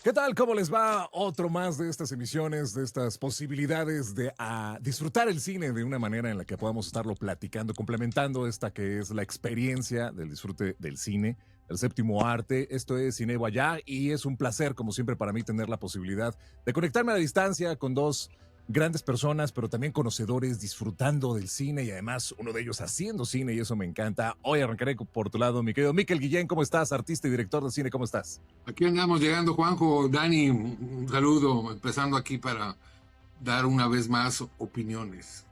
¿Qué tal? ¿Cómo les va? Otro más de estas emisiones, de estas posibilidades de disfrutar el cine de una manera en la que podamos estarlo platicando, complementando esta que es la experiencia del disfrute del cine, el séptimo arte. Esto es Cine Guayá y es un placer, como siempre, para mí tener la posibilidad de conectarme a la distancia con dos grandes personas, pero también conocedores, disfrutando del cine y además uno de ellos haciendo cine y eso me encanta. Hoy arrancaré por tu lado, mi querido Mikel Guillén. ¿Cómo estás? Artista y director de cine, ¿cómo estás? Aquí andamos llegando, Juanjo, Dani, un saludo, empezando aquí para dar una vez más opiniones.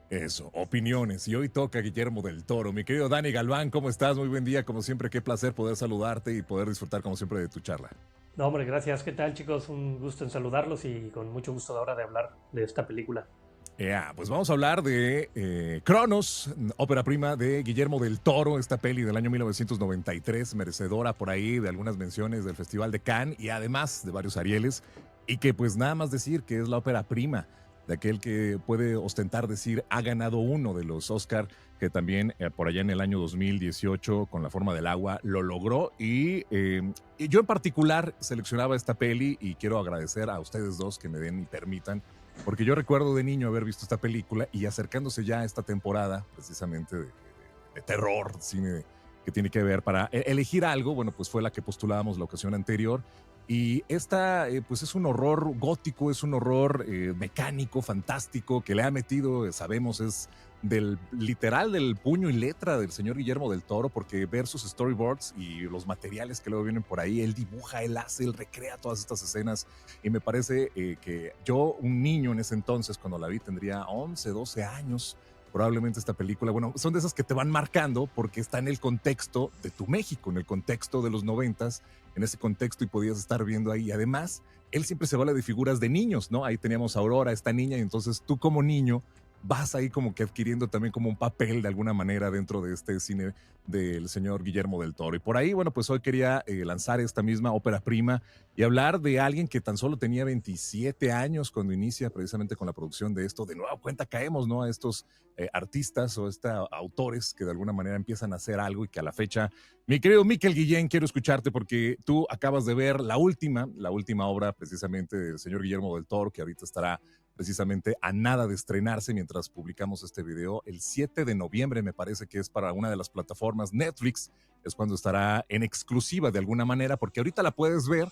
Eso, opiniones. Y hoy toca Guillermo del Toro. Mi querido Dani Galván, ¿cómo estás? Muy buen día, como siempre. Qué placer poder saludarte y poder disfrutar, como siempre, de tu charla. No, hombre, gracias. ¿Qué tal, chicos? Un gusto en saludarlos y con mucho gusto ahora de hablar de esta película. Pues vamos a hablar de Cronos, ópera prima de Guillermo del Toro, esta peli del año 1993, merecedora por ahí de algunas menciones del Festival de Cannes y además de varios Arieles, y que pues nada más decir que es la ópera prima de aquel que puede ostentar decir ha ganado uno de los Oscar, que también por allá en el año 2018 con La forma del agua lo logró y yo en particular seleccionaba esta peli y quiero agradecer a ustedes dos que me den y permitan porque yo recuerdo de niño haber visto esta película y acercándose ya a esta temporada, precisamente de terror, cine que tiene que ver para elegir algo, bueno, pues fue la que postulábamos la ocasión anterior. Y esta, pues es un horror gótico, es un horror mecánico, fantástico, que le ha metido, sabemos, es del literal del puño y letra del señor Guillermo del Toro, porque ver sus storyboards y los materiales que luego vienen por ahí, él dibuja, él hace, él recrea todas estas escenas y me parece que yo, un niño en ese entonces, cuando la vi, tendría 11, 12 años, probablemente esta película, bueno, son de esas que te van marcando porque está en el contexto de tu México, en el contexto de los 90s, en ese contexto y podías estar viendo ahí. Además, él siempre se vale de figuras de niños, ¿no? Ahí teníamos a Aurora, esta niña, y entonces tú como niño vas ahí como que adquiriendo también como un papel de alguna manera dentro de este cine del señor Guillermo del Toro. Y por ahí, bueno, pues hoy quería lanzar esta misma ópera prima y hablar de alguien que tan solo tenía 27 años cuando inicia precisamente con la producción de esto. De nuevo cuenta caemos, ¿no? A estos artistas o autores que de alguna manera empiezan a hacer algo y que a la fecha, mi querido Mikel Guillén, quiero escucharte porque tú acabas de ver la última obra precisamente del señor Guillermo del Toro, que ahorita estará precisamente a nada de estrenarse mientras publicamos este video. El 7 de noviembre me parece que es para una de las plataformas Netflix, es cuando estará en exclusiva de alguna manera, porque ahorita la puedes ver,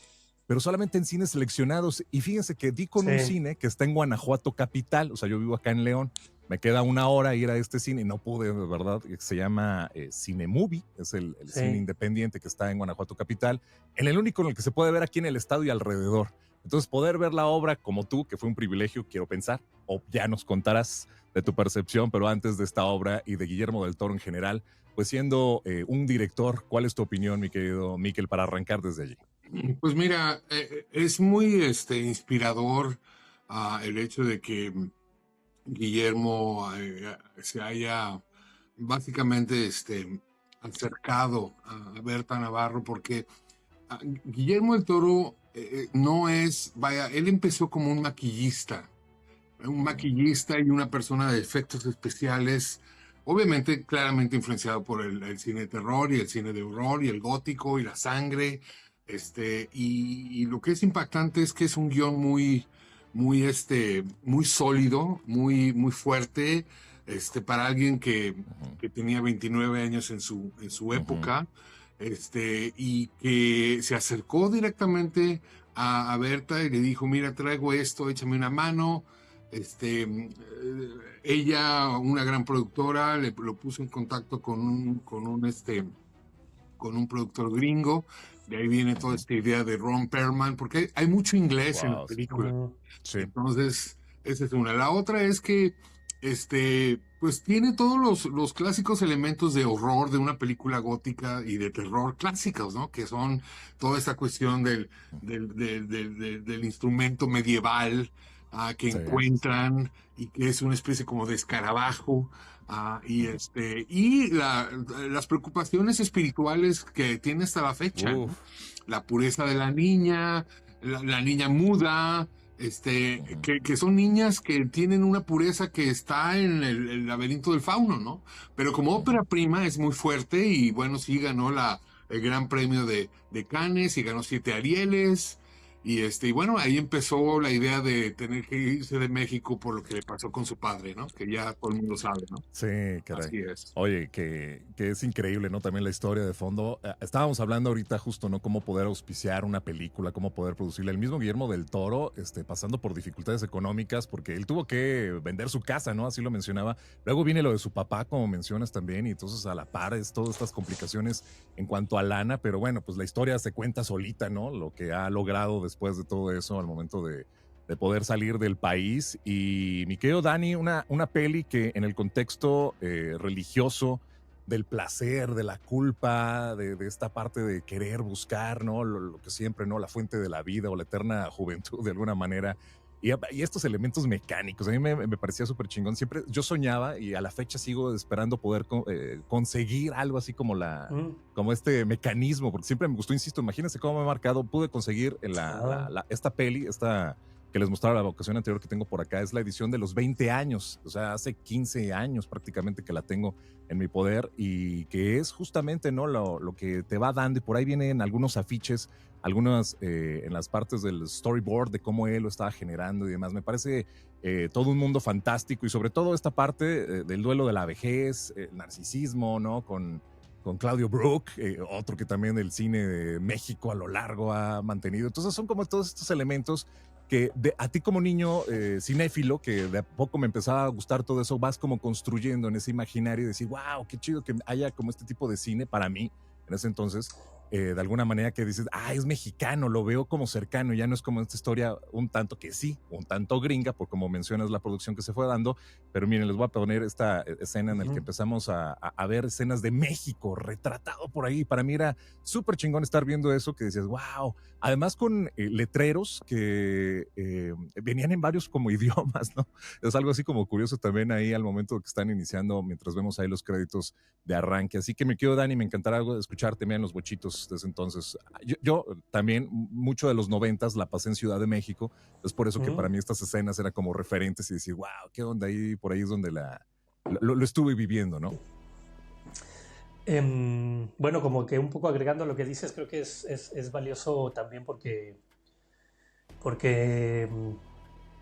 pero solamente en cines seleccionados. Y fíjense que di con un Sí, cine que está en Guanajuato capital, o sea, yo vivo acá en León, me queda una hora ir a este cine y no pude, de verdad, se llama Cinemovie, es el cine sí. independiente que está en Guanajuato capital, en el único en el que se puede ver aquí en el estado y alrededor. Entonces, poder ver la obra como tú, que fue un privilegio, quiero pensar, o ya nos contarás de tu percepción, pero antes de esta obra y de Guillermo del Toro en general, pues siendo un director, ¿cuál es tu opinión, mi querido Mikel, para arrancar desde allí? Pues mira, es muy inspirador el hecho de que Guillermo se haya básicamente acercado a Berta Navarro, porque Guillermo del Toro no es, vaya, él empezó como un maquillista y una persona de efectos especiales, obviamente claramente influenciado por el cine de terror y el cine de horror y el gótico y la sangre. Y lo que es impactante es que es un guión muy sólido, muy fuerte, para alguien que tenía 29 años en su época, y que se acercó directamente a Berta y le dijo, mira, traigo esto, échame una mano. Ella, una gran productora, lo puso en contacto con un productor gringo. De ahí viene toda esta idea de Ron Perlman, porque hay mucho inglés en la Wow, película. Ujú. sí. Entonces, esa es una. La otra es que, pues tiene todos los clásicos elementos de horror de una película gótica y de terror clásicos, ¿no? Que son toda esta cuestión del instrumento medieval que Sí. encuentran y que es una especie como de escarabajo. Y las preocupaciones espirituales que tiene hasta la fecha, ¿no? Uf. La pureza de la niña, la niña muda, que son niñas que tienen una pureza que está en el laberinto del fauno, ¿no? Pero como ópera prima es muy fuerte y bueno, sí ganó el Gran Premio de Cannes y ganó 7 Arieles. Y bueno, ahí empezó la idea de tener que irse de México por lo que le pasó con su padre, ¿no? Que ya todo el mundo sabe, ¿no? Sí, caray. Así es. Oye, que es increíble, ¿no? También la historia de fondo. Estábamos hablando ahorita justo, ¿no? Cómo poder auspiciar una película, cómo poder producirla. El mismo Guillermo del Toro, pasando por dificultades económicas, porque él tuvo que vender su casa, ¿no? Así lo mencionaba. Luego viene lo de su papá, como mencionas también, y entonces a la par es todas estas complicaciones en cuanto a lana, pero bueno, pues la historia se cuenta solita, ¿no? Lo que ha logrado después de todo eso al momento de poder salir del país. Y mi querido Dani, una peli que en el contexto religioso del placer, de la culpa, de esta parte de querer buscar, ¿no? Lo que siempre, ¿no? La fuente de la vida o la eterna juventud de alguna manera. Y estos elementos mecánicos, a mí me parecía súper chingón. Siempre yo soñaba y a la fecha sigo esperando poder conseguir algo así como como este mecanismo, porque siempre me gustó, insisto, imagínense cómo me ha marcado. Pude conseguir en esta peli, que les mostraba la ocasión anterior que tengo por acá, es la edición de los 20 años, o sea, hace 15 años prácticamente que la tengo en mi poder, y que es justamente, ¿no? Lo que te va dando, y por ahí vienen algunos afiches, algunas en las partes del storyboard de cómo él lo estaba generando y demás. Me parece todo un mundo fantástico, y sobre todo esta parte del duelo de la vejez, el narcisismo, ¿no? Con Claudio Brook, otro que también el cine de México a lo largo ha mantenido. Entonces son como todos estos elementos que a ti como niño cinéfilo, que de a poco me empezaba a gustar todo eso, vas como construyendo en ese imaginario y decir, wow, qué chido que haya como este tipo de cine para mí en ese entonces. De alguna manera que dices, es mexicano, lo veo como cercano, ya no es como esta historia un tanto que sí, un tanto gringa, por como mencionas la producción que se fue dando. Pero miren, les voy a poner esta escena en la que empezamos a ver escenas de México retratado por ahí. Para mí era súper chingón estar viendo eso, que decías, wow. Además con letreros que venían en varios como idiomas, ¿no? Es algo así como curioso también ahí al momento que están iniciando, mientras vemos ahí los créditos de arranque. Así que me quedo, Dani, me encantará escucharte en los bochitos desde entonces. Yo también, mucho de los 90s la pasé en Ciudad de México, es por eso que para mí estas escenas eran como referentes y decir, wow, qué onda ahí, por ahí es donde lo estuve viviendo, ¿no? Bueno, como que un poco agregando a lo que dices, creo que es valioso también porque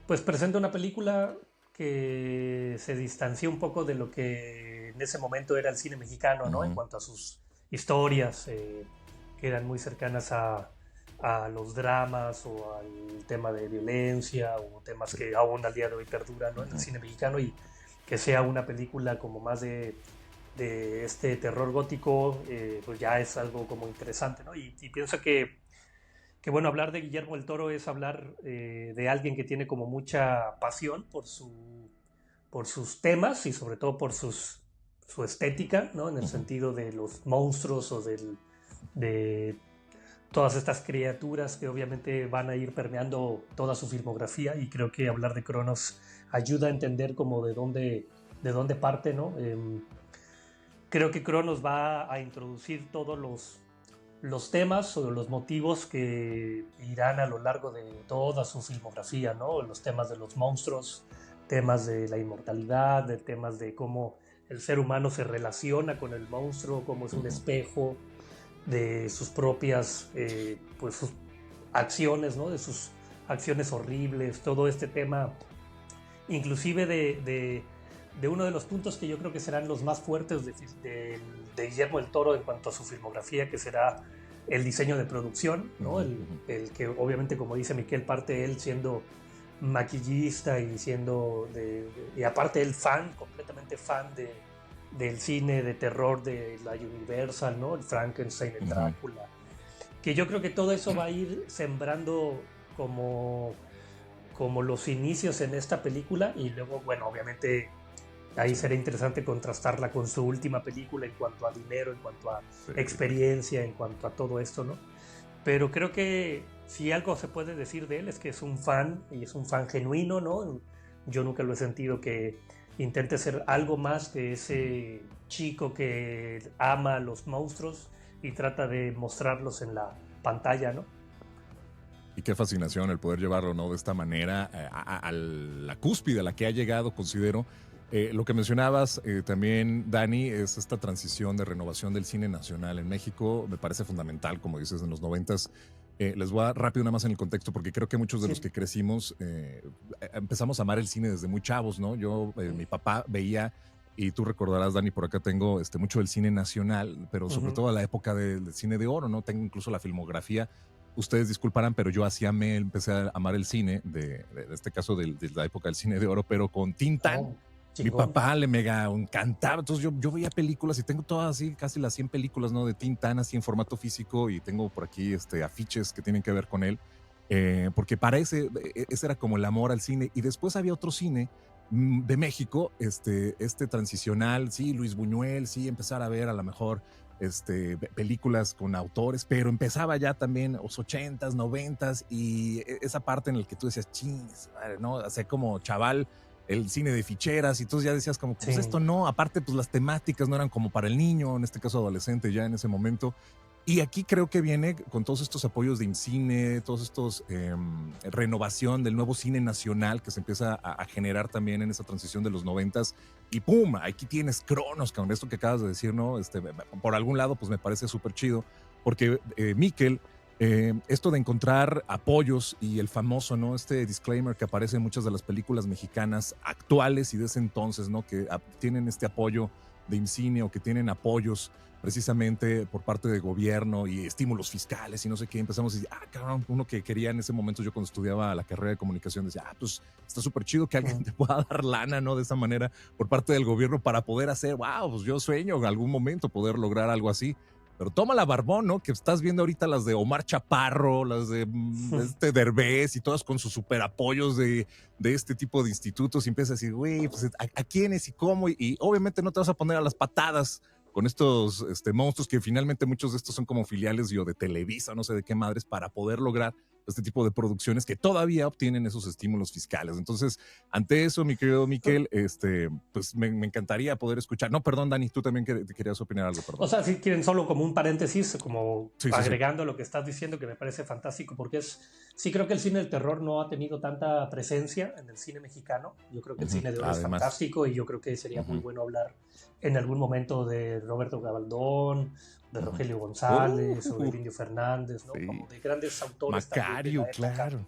pues presenta una película que se distancia un poco de lo que en ese momento era el cine mexicano, ¿no? En cuanto a sus historias, que eran muy cercanas a los dramas o al tema de violencia o temas que aún al día de hoy perduran, ¿no? En el cine mexicano, y que sea una película como más de este terror gótico, pues ya es algo como interesante, ¿no? Y pienso que bueno, hablar de Guillermo del Toro es hablar de alguien que tiene como mucha pasión por sus temas y sobre todo por su estética, ¿no? En el sentido de los monstruos o de todas estas criaturas que obviamente van a ir permeando toda su filmografía, y creo que hablar de Cronos ayuda a entender como de dónde parte, ¿no? Creo que Cronos va a introducir todos los temas o los motivos que irán a lo largo de toda su filmografía, ¿no? Los temas de los monstruos, temas de la inmortalidad, de temas de cómo el ser humano se relaciona con el monstruo, cómo es un espejo de sus propias pues sus acciones, ¿no? De sus acciones horribles, todo este tema, inclusive de uno de los puntos que yo creo que serán los más fuertes de Guillermo del Toro en cuanto a su filmografía, que será el diseño de producción, ¿no? El que obviamente, como dice Miquel, parte él siendo maquillista y siendo y aparte él completamente fan del cine de terror de la Universal, ¿no? El Frankenstein, el Drácula, que yo creo que todo eso va a ir sembrando como los inicios en esta película, y luego, bueno, obviamente ahí será interesante contrastarla con su última película en cuanto a dinero, en cuanto a experiencia, en cuanto a todo esto, ¿no? Pero creo que si algo se puede decir de él es que es un fan, y es un fan genuino, ¿no? Yo nunca lo he sentido que intente ser algo más que ese chico que ama a los monstruos y trata de mostrarlos en la pantalla, ¿no? Y qué fascinación el poder llevarlo, ¿no? De esta manera a la cúspide a la que ha llegado, considero. Lo que mencionabas también, Dani, es esta transición de renovación del cine nacional en México. Me parece fundamental, como dices, en los 90s. Les voy a rápido nada más en el contexto, porque creo que muchos de los que crecimos empezamos a amar el cine desde muy chavos, ¿no? Mi papá veía, y tú recordarás, Dani, por acá tengo mucho del cine nacional, pero sobre todo la época del cine de oro, ¿no? Tengo incluso la filmografía. Ustedes disculparán, pero yo empecé a amar el cine, de este caso de la época del cine de oro, pero con Tintán. Oh, Mi papá le mega encantaba, entonces yo veía películas y tengo todas así, casi las 100 películas, ¿no? De Tintán, así en formato físico, y tengo por aquí afiches que tienen que ver con él, porque ese era como el amor al cine. Y después había otro cine de México, transicional, sí, Luis Buñuel, sí, empezar a ver a lo mejor películas con autores, pero empezaba ya también los 80s, 90s, y esa parte en la que tú decías, chins, ¿no? O sea, como chaval, el cine de ficheras, y tú ya decías como, pues esto no, aparte pues las temáticas no eran como para el niño, en este caso adolescente ya en ese momento. Y aquí creo que viene con todos estos apoyos de IMCINE, todos estos renovación del nuevo cine nacional que se empieza a generar también en esa transición de los 90s. Y ¡pum! Aquí tienes Cronos, con esto que acabas de decir, ¿no? Por algún lado, pues me parece súper chido, porque Miquel, esto de encontrar apoyos y el famoso, ¿no? Disclaimer que aparece en muchas de las películas mexicanas actuales y de ese entonces, ¿no? Que tienen este apoyo de IMCINE o que tienen apoyos precisamente por parte del gobierno y estímulos fiscales y no sé qué. Empezamos a decir, cabrón, uno que quería en ese momento, yo cuando estudiaba la carrera de comunicación, decía, pues está súper chido que alguien te pueda dar lana, ¿no? De esa manera por parte del gobierno para poder hacer, pues yo sueño en algún momento poder lograr algo así. Pero toma la barbón, ¿no? Que estás viendo ahorita las de Omar Chaparro, las de Derbez y todas con sus super apoyos de este tipo de institutos, y empiezas a decir, güey, pues ¿a quiénes y cómo? Y obviamente no te vas a poner a las patadas con estos monstruos que finalmente muchos de estos son como filiales de Televisa, no sé de qué madres, para poder lograr este tipo de producciones que todavía obtienen esos estímulos fiscales. Entonces, ante eso, mi querido Miquel, pues me encantaría poder escuchar. No, perdón, Dani, tú también querías opinar algo, perdón. O sea, si quieren solo como un paréntesis, como agregando lo que estás diciendo, que me parece fantástico, porque sí creo que el cine del terror no ha tenido tanta presencia en el cine mexicano. Yo creo que el cine de oro es fantástico, y yo creo que sería muy bueno hablar en algún momento de Roberto Gabaldón, de Rogelio González o de Indio Fernández, ¿no? Como de grandes autores. Macario, claro.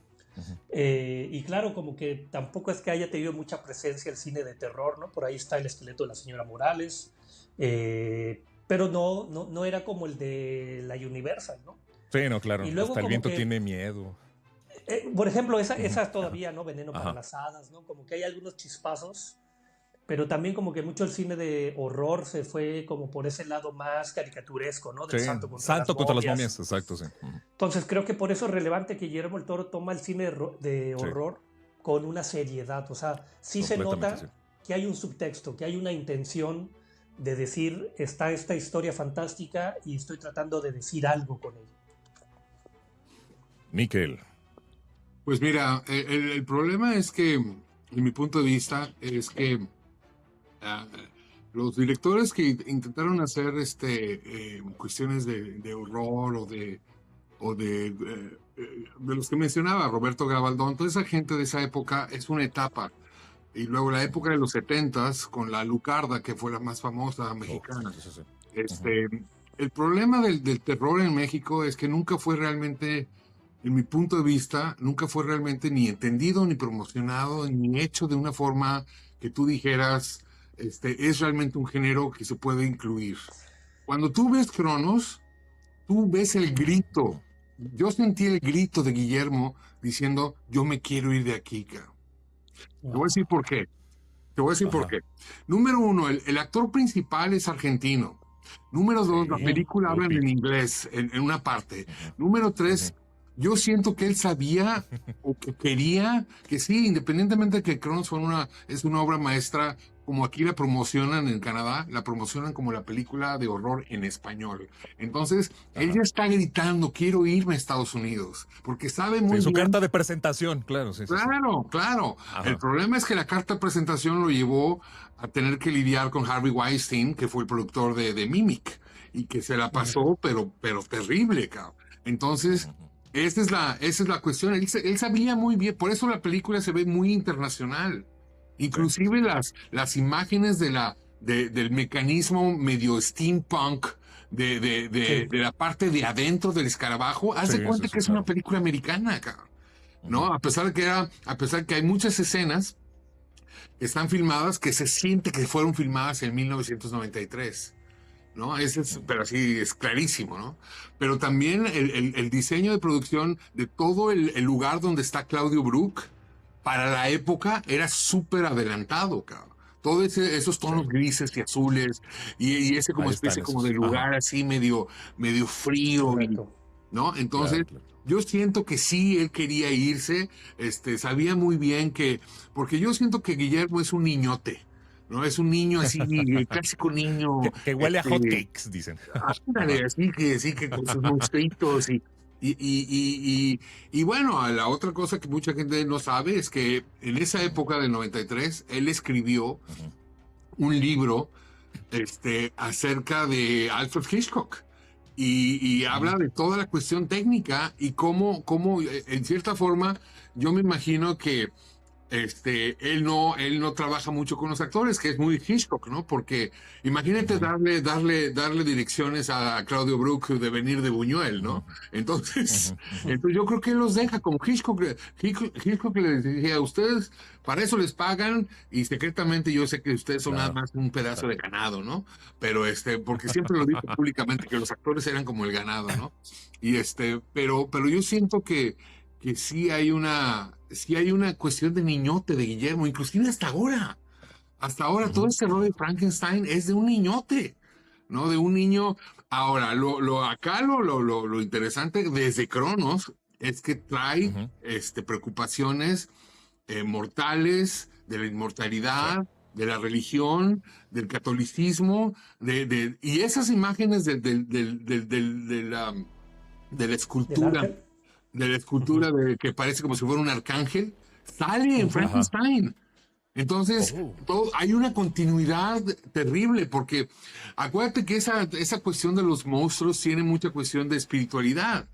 Y claro, como que tampoco es que haya tenido mucha presencia el cine de terror, ¿no? Por ahí está El esqueleto de la señora Morales, pero no era como el de la Universal, ¿no? Sí, no, claro. Y luego hasta el viento tiene miedo. Por ejemplo, esa todavía, ¿no? Veneno para las hadas, ¿no? Como que hay algunos chispazos, pero también como que mucho el cine de horror se fue como por ese lado más caricaturesco, ¿no? Del Santo contra las momias, exacto, sí. Entonces creo que por eso es relevante que Guillermo el Toro toma el cine de horror con una seriedad. O sea, sí se nota que hay un subtexto, que hay una intención de decir, está esta historia fantástica y estoy tratando de decir algo con ella. Miquel. Pues mira, el problema es que, en mi punto de vista, es que los directores que intentaron hacer cuestiones de horror o de los que mencionaba Roberto Gabaldón, toda esa gente de esa época es una etapa. Y luego la época de los 70s con la Lucarda, que fue la más famosa mexicana. El problema del terror en México es que nunca fue realmente, en mi punto de vista, nunca fue realmente ni entendido, ni promocionado, ni hecho de una forma que tú dijeras, es realmente un género que se puede incluir. Cuando tú ves Cronos, tú ves el grito. Yo sentí el grito de Guillermo diciendo, yo me quiero ir de aquí, cabrón. Te voy a decir por qué. Por qué. Número uno, el actor principal es argentino. Número dos, la película habla en inglés, en una parte. Número tres, yo siento que él sabía o que quería que sí, independientemente de que Cronos es una obra maestra, como aquí la promocionan en Canadá, la promocionan como la película de horror en español. Entonces, él ya está gritando, quiero irme a Estados Unidos, porque sabe muy bien. Su carta de presentación, claro. Claro. El problema es que la carta de presentación lo llevó a tener que lidiar con Harvey Weinstein, que fue el productor de Mimic, y que se la pasó, pero terrible, cabrón. Entonces, esa es la cuestión. Él sabía muy bien, por eso la película se ve muy internacional. Inclusive las imágenes de la del mecanismo medio steampunk de la parte de adentro del escarabajo, haz de cuenta que es una película americana, cabrón, ¿no? A pesar que hay muchas escenas que están filmadas que se siente que fueron filmadas en 1993. ¿No? Pero así es clarísimo, ¿no? Pero también el diseño de producción de todo el lugar donde está Claudio Brook, para la época era súper adelantado, cabrón. Todos esos tonos grises y azules, y ese como especie como de lugar así medio frío, ¿no? Entonces, yo siento que sí, él quería irse, sabía muy bien porque yo siento que Guillermo es un niñote. ¿No? Es un niño así, el clásico niño. Que huele a hotcakes, dicen. Ándale, así que con sus monstruitos y bueno, la otra cosa que mucha gente no sabe es que en esa época del 93, él escribió un libro acerca de Alfred Hitchcock. Y habla de toda la cuestión técnica y cómo, en cierta forma, yo me imagino que él no trabaja mucho con los actores, que es muy Hitchcock, ¿no? Porque imagínate darle direcciones a Claudio Brook de venir de Buñuel, ¿no? Entonces yo creo que él los deja como Hitchcock les decía a ustedes, para eso les pagan y secretamente yo sé que ustedes son nada más un pedazo de ganado, ¿no? Pero porque siempre lo dijo públicamente que los actores eran como el ganado, ¿no? Y pero yo siento que sí hay una cuestión de niñote de Guillermo, inclusive hasta ahora. Hasta ahora todo este rol de Frankenstein es de un niñote, ¿no? De un niño. Ahora, lo interesante desde Cronos es que trae preocupaciones mortales, de la inmortalidad, de la religión, del catolicismo, y esas imágenes de la escultura. De la escultura que parece como si fuera un arcángel, sale en Frankenstein. Entonces, hay una continuidad terrible, porque acuérdate que esa cuestión de los monstruos tiene mucha cuestión de espiritualidad,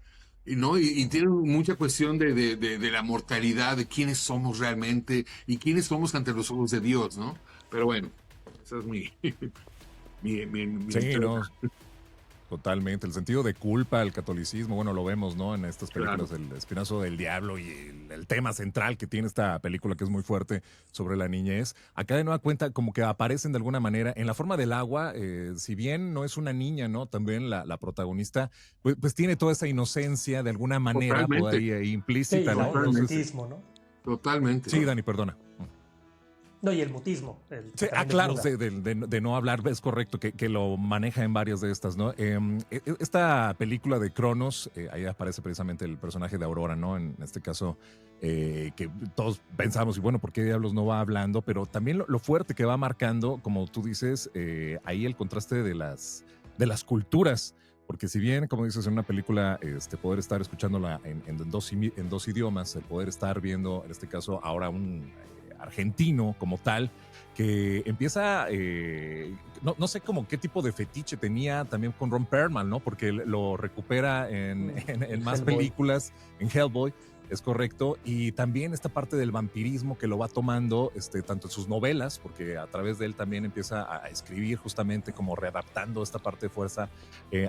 ¿no? Y tiene mucha cuestión de la mortalidad, de quiénes somos realmente y quiénes somos ante los ojos de Dios, ¿no? Pero bueno, esa es mi sí, no. Totalmente, el sentido de culpa, el catolicismo, bueno, lo vemos, ¿no? En estas películas, el espinazo del diablo y el tema central que tiene esta película que es muy fuerte sobre la niñez. Acá de nueva cuenta como que aparecen de alguna manera en la forma del agua, si bien no es una niña, ¿no? También la protagonista, pues tiene toda esa inocencia de alguna manera por ahí implícita, sí, ¿no? El mutismo, ¿no? Totalmente. Sí, Dani, perdona. No, y el mutismo. Sí, claro, de no hablar, es correcto, que lo maneja en varias de estas, ¿no? Esta película de Cronos, ahí aparece precisamente el personaje de Aurora, ¿no? En este caso, que todos pensamos, y bueno, ¿por qué diablos no va hablando? Pero también lo fuerte que va marcando, como tú dices, ahí el contraste de las culturas. Porque si bien, como dices, en una película, poder estar escuchándola en dos idiomas, el poder estar viendo, en este caso, ahora un argentino como tal, que empieza, no sé como qué tipo de fetiche tenía también con Ron Perlman, ¿no? Porque lo recupera en más Hellboy. Películas, en Hellboy, es correcto, y también esta parte del vampirismo que lo va tomando, tanto en sus novelas, porque a través de él también empieza a escribir justamente como readaptando esta parte de fuerza.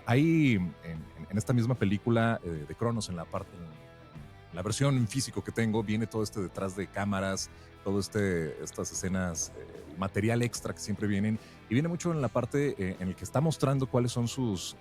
Ahí, en esta misma película de Cronos, en la versión en físico que tengo, viene todo detrás de cámaras, todo estas escenas, material extra que siempre vienen, y viene mucho en la parte en el que está mostrando cuáles son sus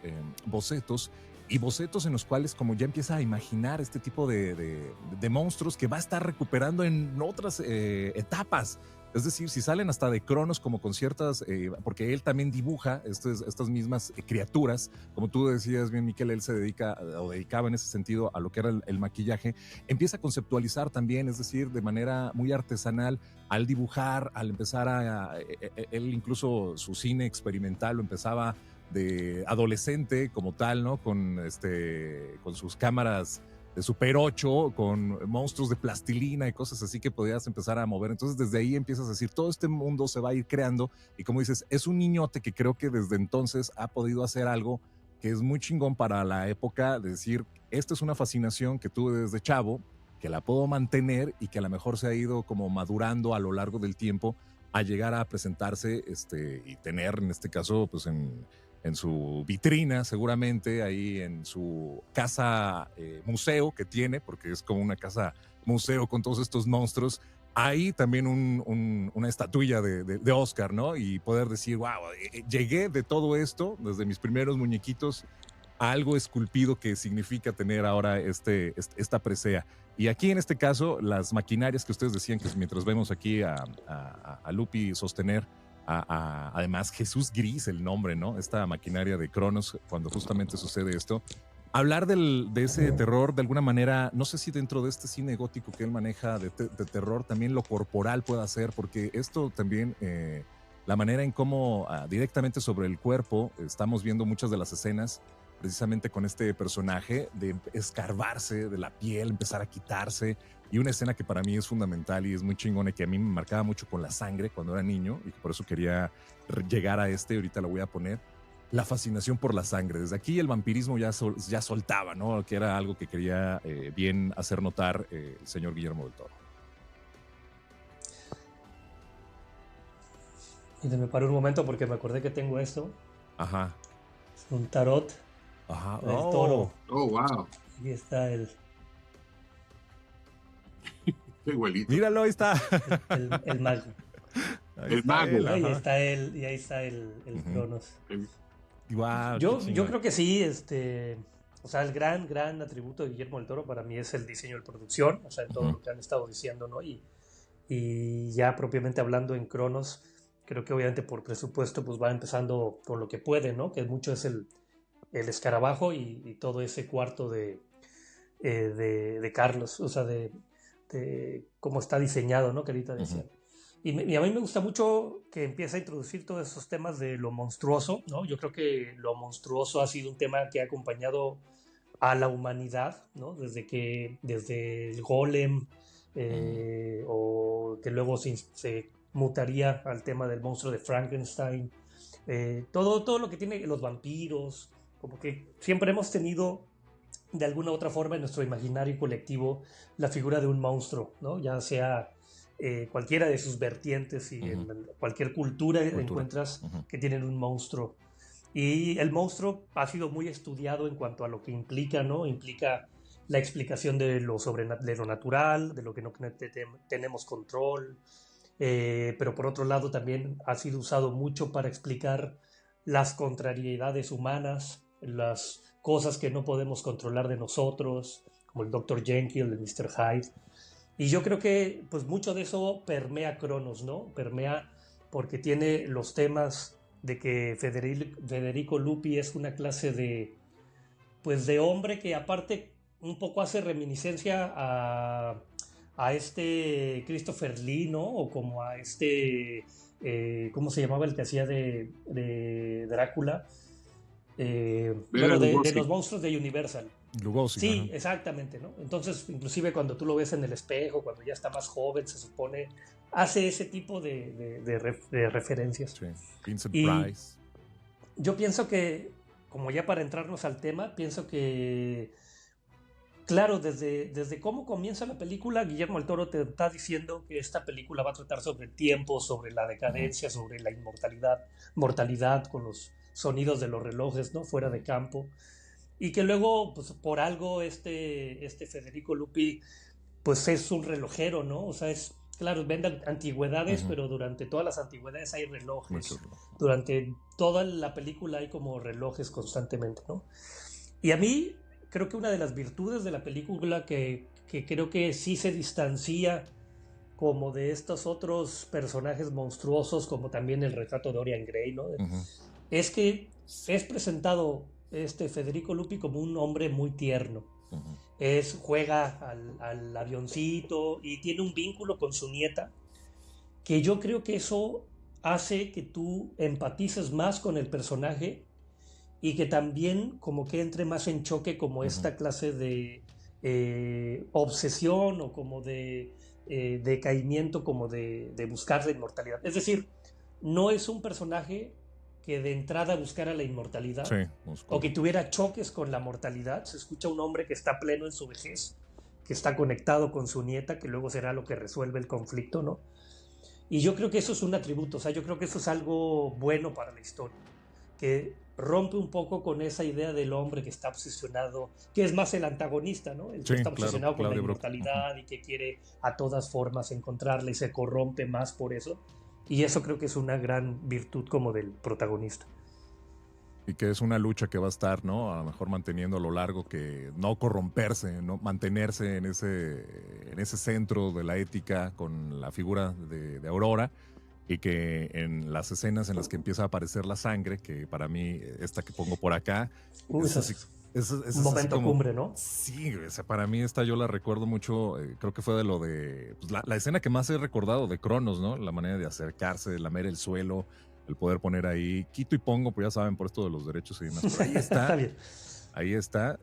bocetos, y bocetos en los cuales como ya empieza a imaginar este tipo de monstruos que va a estar recuperando en otras etapas. Es decir, si salen hasta de Cronos como con ciertas, porque él también dibuja estas mismas criaturas, como tú decías bien, Miquel, él se dedicaba en ese sentido a lo que era el maquillaje, empieza a conceptualizar también, es decir, de manera muy artesanal, al dibujar, al empezar él incluso su cine experimental lo empezaba de adolescente como tal, ¿no? Con sus cámaras de Super 8, con monstruos de plastilina y cosas así que podías empezar a mover. Entonces desde ahí empiezas a decir, todo este mundo se va a ir creando, y como dices, es un niñote que creo que desde entonces ha podido hacer algo que es muy chingón para la época, de decir, esta es una fascinación que tuve desde chavo, que la puedo mantener y que a lo mejor se ha ido como madurando a lo largo del tiempo, a llegar a presentarse y tener, en este caso, pues en su vitrina, seguramente, ahí en su casa museo que tiene, porque es como una casa museo con todos estos monstruos, ahí también una estatuilla de Oscar, ¿no? Y poder decir, wow, llegué de todo esto, desde mis primeros muñequitos, a algo esculpido que significa tener ahora esta presea. Y aquí en este caso, las maquinarias que ustedes decían, que mientras vemos aquí a Lupi sostener, además Jesús Gris, el nombre, ¿no? Esta maquinaria de Cronos, cuando justamente sucede esto. Hablar de ese terror, de alguna manera, no sé si dentro de este cine gótico que él maneja de terror, también lo corporal pueda ser, porque esto también, la manera en cómo directamente sobre el cuerpo, estamos viendo muchas de las escenas, precisamente con este personaje, de escarbarse de la piel, empezar a quitarse, y una escena que para mí es fundamental y es muy chingona y que a mí me marcaba mucho con la sangre cuando era niño, y que por eso quería llegar a ahorita la voy a poner, la fascinación por la sangre. Desde aquí el vampirismo ya soltaba, ¿no? Que era algo que quería bien hacer notar el señor Guillermo del Toro. Y me paré un momento porque me acordé que tengo esto. Ajá. Es un tarot. Ajá. El toro. Oh, wow. Y está el... Qué igualito. Míralo, ahí está. El mago. El mago. Ahí está él, y ahí está el Cronos. Wow, yo creo que sí, o sea, el gran atributo de Guillermo del Toro para mí es el diseño de producción, o sea, todo lo que han estado diciendo, ¿no? Y ya propiamente hablando en Cronos, creo que obviamente por presupuesto pues va empezando con lo que puede, ¿no? Que mucho es el escarabajo y todo ese cuarto de Carlos, o sea, de cómo está diseñado, ¿no? Que ahorita decía. Y a mí me gusta mucho que empiece a introducir todos esos temas de lo monstruoso, ¿no? Yo creo que lo monstruoso ha sido un tema que ha acompañado a la humanidad, ¿no? Desde el golem, o que luego se mutaría al tema del monstruo de Frankenstein, todo lo que tiene los vampiros, como que siempre hemos tenido de alguna u otra forma en nuestro imaginario colectivo la figura de un monstruo, ¿no? Ya sea cualquiera de sus vertientes, y en cualquier cultura encuentras que tienen un monstruo. Y el monstruo ha sido muy estudiado en cuanto a lo que implica, ¿no? Implica la explicación de lo natural, de lo que no tenemos control, pero por otro lado también ha sido usado mucho para explicar las contrariedades humanas, las cosas que no podemos controlar de nosotros, como el Dr. Jekyll, el Mr. Hyde. Y yo creo que pues mucho de eso permea Cronos, ¿no? Permea porque tiene los temas de que Federico Lupi es una clase de hombre que aparte un poco hace reminiscencia a Christopher Lee, ¿no? O como a ¿cómo se llamaba el que hacía de Drácula? Bueno, de los monstruos de Universal. Lugosi. Sí, exactamente, ¿no? Entonces, inclusive cuando tú lo ves en el espejo, cuando ya está más joven, se supone, hace ese tipo de referencias. Sí, Vincent Price. Yo pienso que, como ya para entrarnos al tema, pienso que, claro, desde cómo comienza la película, Guillermo del Toro te está diciendo que esta película va a tratar sobre el tiempo, sobre la decadencia, sobre la mortalidad con los sonidos de los relojes, ¿no? Fuera de campo. Y que luego, pues por algo, Federico Lupi, pues es un relojero, ¿no? O sea, claro, vende antigüedades, pero durante todas las antigüedades hay relojes. Durante toda la película hay como relojes constantemente, ¿no? Y a mí, creo que una de las virtudes de la película que creo que sí se distancia como de estos otros personajes monstruosos, como también el retrato de Dorian Gray, ¿no? Es que es presentado Federico Lupi como un hombre muy tierno. Juega al avioncito y tiene un vínculo con su nieta, que yo creo que eso hace que tú empatices más con el personaje y que también como que entre más en choque como esta clase de obsesión o como de decaimiento, como de buscar la inmortalidad. Es decir, no es un personaje que de entrada buscara la inmortalidad, o que tuviera choques con la mortalidad. Se escucha un hombre que está pleno en su vejez, que está conectado con su nieta, que luego será lo que resuelve el conflicto, ¿no? Y yo creo que eso es un atributo, o sea, yo creo que eso es algo bueno para la historia, que rompe un poco con esa idea del hombre que está obsesionado, que es más el antagonista, ¿no? El que está obsesionado con la inmortalidad y que quiere a todas formas encontrarla y se corrompe más por eso. Y eso creo que es una gran virtud como del protagonista. Y que es una lucha que va a estar, ¿no? A lo mejor manteniendo a lo largo que no corromperse, ¿no? Mantenerse en ese centro de la ética con la figura de Aurora, y que en las escenas en las que empieza a aparecer la sangre, que para mí esta que pongo por acá, es un momento como, cumbre, ¿no? Sí, o sea, para mí esta yo la recuerdo mucho, creo que fue de lo de pues, la escena que más he recordado de Cronos, ¿no? La manera de acercarse, de lamer el suelo, el poder poner ahí, quito y pongo, pues ya saben, por esto de los derechos y demás. Pero ahí está. Está bien. Ahí está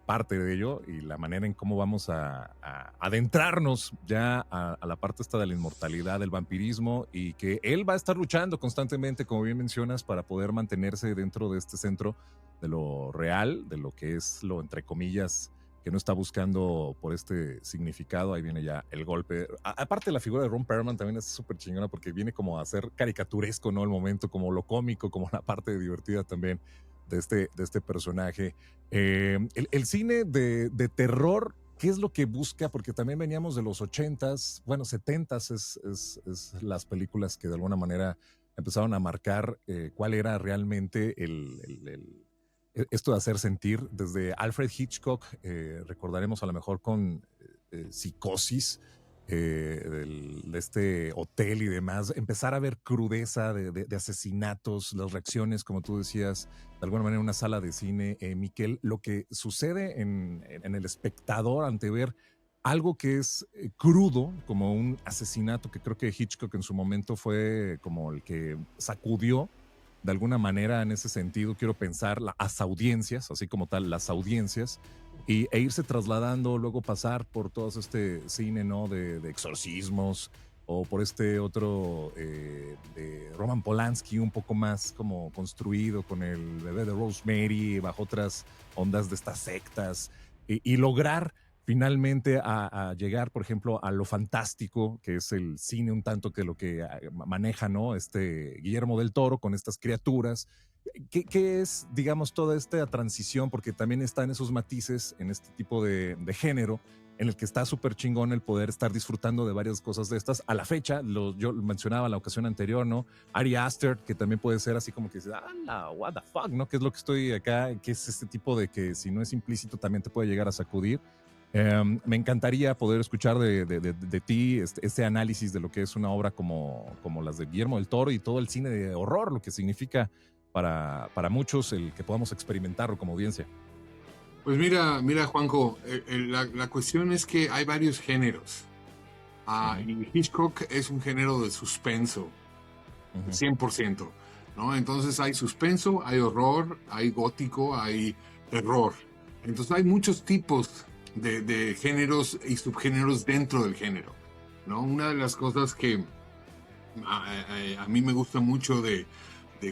parte de ello y la manera en cómo vamos a adentrarnos ya a la parte esta de la inmortalidad, del vampirismo, y que él va a estar luchando constantemente, como bien mencionas, para poder mantenerse dentro de este centro de lo real, de lo que es lo, entre comillas, que no está buscando por este significado. Ahí viene ya el golpe. Aparte, la figura de Ron Perlman también es súper chingona porque viene como a ser caricaturesco, ¿no? El momento, como lo cómico, como la parte divertida también de este personaje. El cine de terror, ¿qué es lo que busca? Porque también veníamos de los 80s, bueno, 70s es las películas que de alguna manera empezaron a marcar cuál era realmente esto de hacer sentir. Desde Alfred Hitchcock, recordaremos a lo mejor con Psicosis, de este hotel y demás, empezar a ver crudeza de asesinatos, las reacciones, como tú decías, de alguna manera en una sala de cine, Miquel, lo que sucede en el espectador ante ver algo que es crudo, como un asesinato, que creo que Hitchcock en su momento fue como el que sacudió de alguna manera en ese sentido, quiero pensar, las audiencias, así como tal, las audiencias, e irse trasladando, luego pasar por todo este cine, ¿no? de exorcismos, o por este otro de Roman Polanski, un poco más como construido con el bebé de Rosemary, bajo otras ondas de estas sectas, y lograr finalmente a llegar, por ejemplo, a lo fantástico, que es el cine un tanto que lo que maneja, ¿no? Guillermo del Toro con estas criaturas. ¿Qué es, digamos, toda esta transición? Porque también está en esos matices, en este tipo de género, en el que está súper chingón el poder estar disfrutando de varias cosas de estas. A la fecha, yo mencionaba la ocasión anterior, ¿no? Ari Aster, que también puede ser así como que dices, what the fuck, ¿no? ¿Qué es lo que estoy acá? ¿Qué es este tipo de que si no es implícito también te puede llegar a sacudir? Me encantaría poder escuchar de ti este análisis de lo que es una obra como las de Guillermo del Toro y todo el cine de horror, lo que significa para muchos el que podamos experimentarlo como audiencia. Pues mira Juanjo, la cuestión es que hay varios géneros. Y Hitchcock es un género de suspenso, 100%, ¿no? Entonces hay suspenso, hay horror, hay gótico, hay terror. Entonces hay muchos tipos de géneros y subgéneros dentro del género, ¿no? Una de las cosas que a mí me gusta mucho de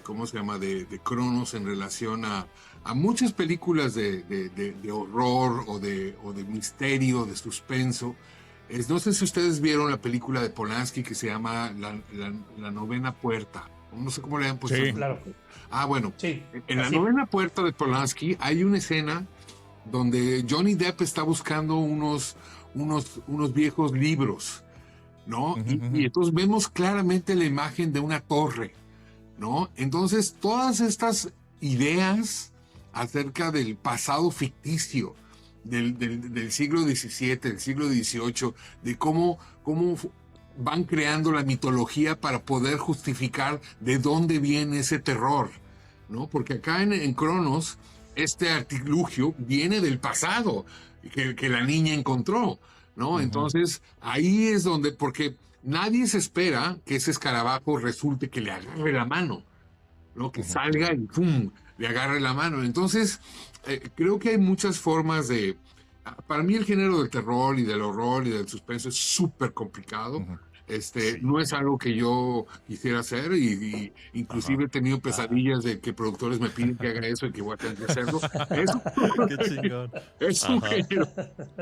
¿cómo se llama? De Cronos en relación a muchas películas de horror o de misterio, de suspenso. No sé si ustedes vieron la película de Polanski que se llama La Novena Puerta. No sé cómo le han puesto. Sí, claro. Bueno. Sí, en La Novena Puerta de Polanski hay una escena donde Johnny Depp está buscando unos viejos libros, ¿no? Y entonces vemos claramente la imagen de una torre, ¿no? Entonces, todas estas ideas acerca del pasado ficticio del siglo XVII, del siglo XVIII, de cómo van creando la mitología para poder justificar de dónde viene ese terror, ¿no? Porque acá en Cronos, este artilugio viene del pasado que la niña encontró, ¿no? Entonces, ahí es donde, porque nadie se espera que ese escarabajo resulte que le agarre la mano, ¿no? Que salga y ¡pum!, le agarre la mano. Entonces, creo que hay muchas formas de... Para mí el género del terror y del horror y del suspenso es súper complicado. No es algo que yo quisiera hacer y inclusive he tenido pesadillas de que productores me piden que haga eso y que voy a tener que hacerlo. Qué chingón.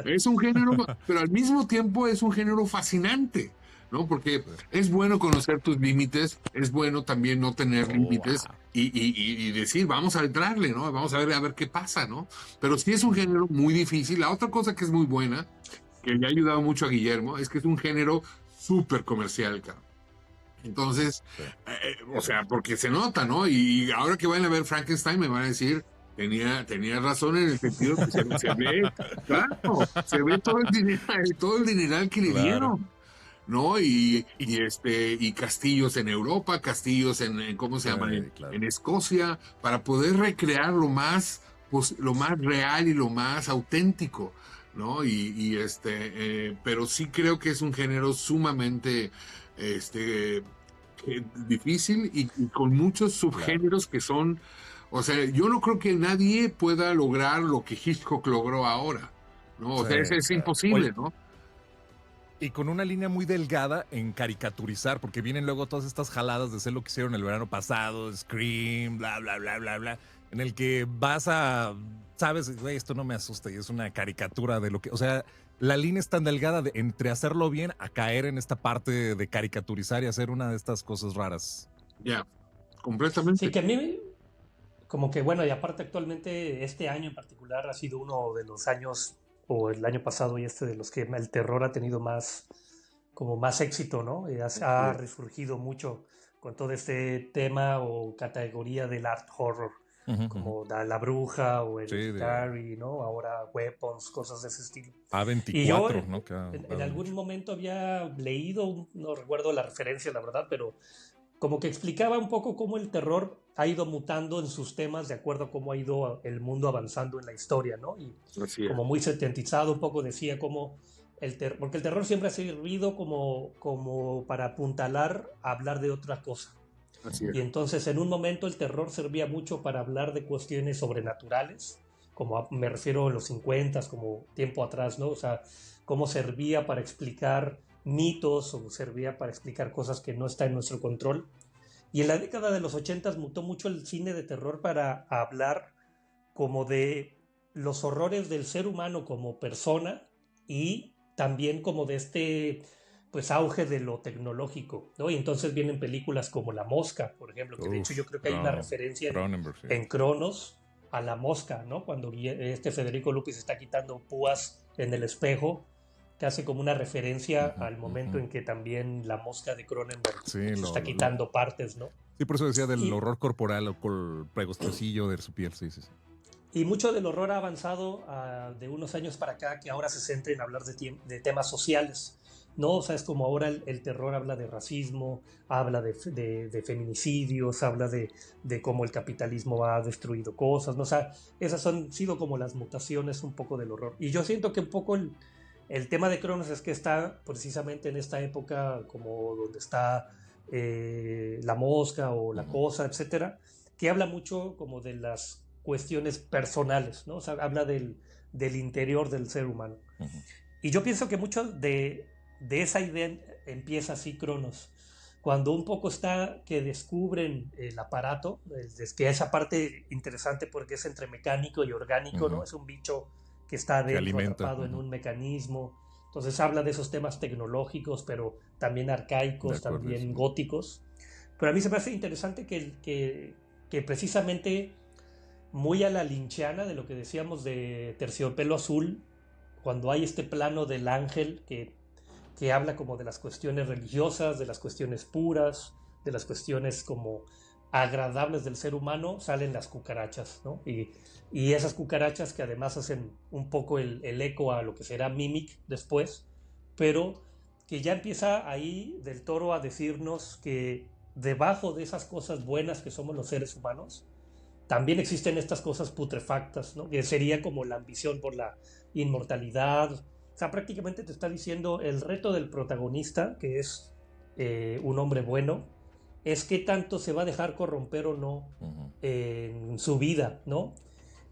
Es un género, pero al mismo tiempo es un género fascinante, ¿no? Porque es bueno conocer tus límites, es bueno también no tener límites Wow. y decir, vamos a entrarle, ¿no? Vamos a ver qué pasa, ¿no? Pero sí es un género muy difícil. La otra cosa que es muy buena, que le ha ayudado mucho a Guillermo, es que es un género súper comercial, cabrón. Entonces, Sí. o sea, porque se nota, ¿no? Y ahora que vayan a ver Frankenstein me van a decir, tenía razón en el sentido que se ve, claro, se ve todo el dineral que le Claro. dieron, ¿no? Y castillos en Europa, castillos ¿cómo se llama? Sí, claro. En Escocia, para poder recrear lo más real y lo más auténtico, ¿no? Pero sí creo que es un género sumamente, este, difícil y con muchos Claro. subgéneros que son, o sea, yo no creo que nadie pueda lograr lo que Hitchcock logró ahora, ¿no? O Sí, sea, es claro. imposible, ¿no? Y con una línea muy delgada en caricaturizar, porque vienen luego todas estas jaladas de hacer lo que hicieron el verano pasado, Scream, bla, bla, bla, bla, bla, en el que vas a, sabes, güey, esto no me asusta y es una caricatura de lo que, o sea, la línea es tan delgada entre hacerlo bien a caer en esta parte de caricaturizar y hacer una de estas cosas raras. Ya, Sí, completamente. que a mí, como que bueno, y aparte actualmente este año en particular ha sido uno de los años, o el año pasado y este de los que el terror ha tenido más, como más éxito, ¿no? Ha resurgido mucho con todo este tema o categoría del art horror, Ujú, ujú. como La Bruja o Sí, de Hereditary, ¿no? Ahora Weapons, cosas de ese estilo. Y yo A24, ¿no? Que ha en dado algún mucho. momento había leído, no recuerdo la referencia, la verdad, pero como que explicaba un poco cómo el terror ha ido mutando en sus temas de acuerdo a cómo ha ido el mundo avanzando en la historia, ¿no? Y Así es, como muy setentizado, un poco decía cómo porque el terror siempre ha servido como para apuntalar a hablar de otra cosa. así es. Y entonces en un momento el terror servía mucho para hablar de cuestiones sobrenaturales, como me refiero a los 50, como tiempo atrás, ¿no? O sea, cómo servía para explicar mitos o servía para explicar cosas que no están en nuestro control. Y en la década de los 80 mutó mucho el cine de terror para hablar como de los horrores del ser humano como persona y también como de este pues auge de lo tecnológico, ¿no? Y entonces vienen películas como La Mosca, por ejemplo, que de hecho yo Uf, creo que hay una referencia Cronenberg, sí. en Cronos a la mosca, ¿no? Cuando este Federico Lupis está quitando púas en el espejo, que hace como una referencia Ujú, al momento ujú. en que también la mosca de Cronenberg Sí, se está quitando partes, ¿no? sí, por eso decía del Y, horror corporal o con el pregostrecillo de su piel, sí, sí, sí. Y mucho del horror ha avanzado de unos años para acá, que ahora se centra en hablar de temas sociales. ¿No? O sea, es como ahora el terror habla de racismo, habla de feminicidios, habla de cómo el capitalismo ha destruido cosas, ¿no? O sea, esas han sido como las mutaciones un poco del horror. Y yo siento que un poco el tema de Cronos es que está precisamente en esta época como donde está La Mosca o La Ujú, Cosa, etcétera, que habla mucho como de las cuestiones personales, ¿no? O sea, habla del interior del ser humano. ujú. Y yo pienso que mucho de esa idea empieza así Cronos. Cuando un poco está que descubren el aparato, es que esa parte interesante porque es entre mecánico y orgánico, ¿no? Ujú. Es un bicho que está Que adentro, alimenta. atrapado en Ujú. un mecanismo. Entonces habla de esos temas tecnológicos, pero también De arcaicos, acuerdo, también sí. góticos. Pero a mí se me hace interesante que precisamente muy a la linchiana de lo que decíamos de Terciopelo Azul, cuando hay este plano del ángel que habla como de las cuestiones religiosas, de las cuestiones puras, de las cuestiones como agradables del ser humano, salen las cucarachas, ¿no? Y esas cucarachas que además hacen un poco el eco a lo que será Mimic después, pero que ya empieza ahí del Toro a decirnos que debajo de esas cosas buenas que somos los seres humanos, también existen estas cosas putrefactas, ¿no? Que sería como la ambición por la inmortalidad. O sea, prácticamente te está diciendo el reto del protagonista, que es un hombre bueno, es qué tanto se va a dejar corromper o no Ujú. en su vida, ¿no?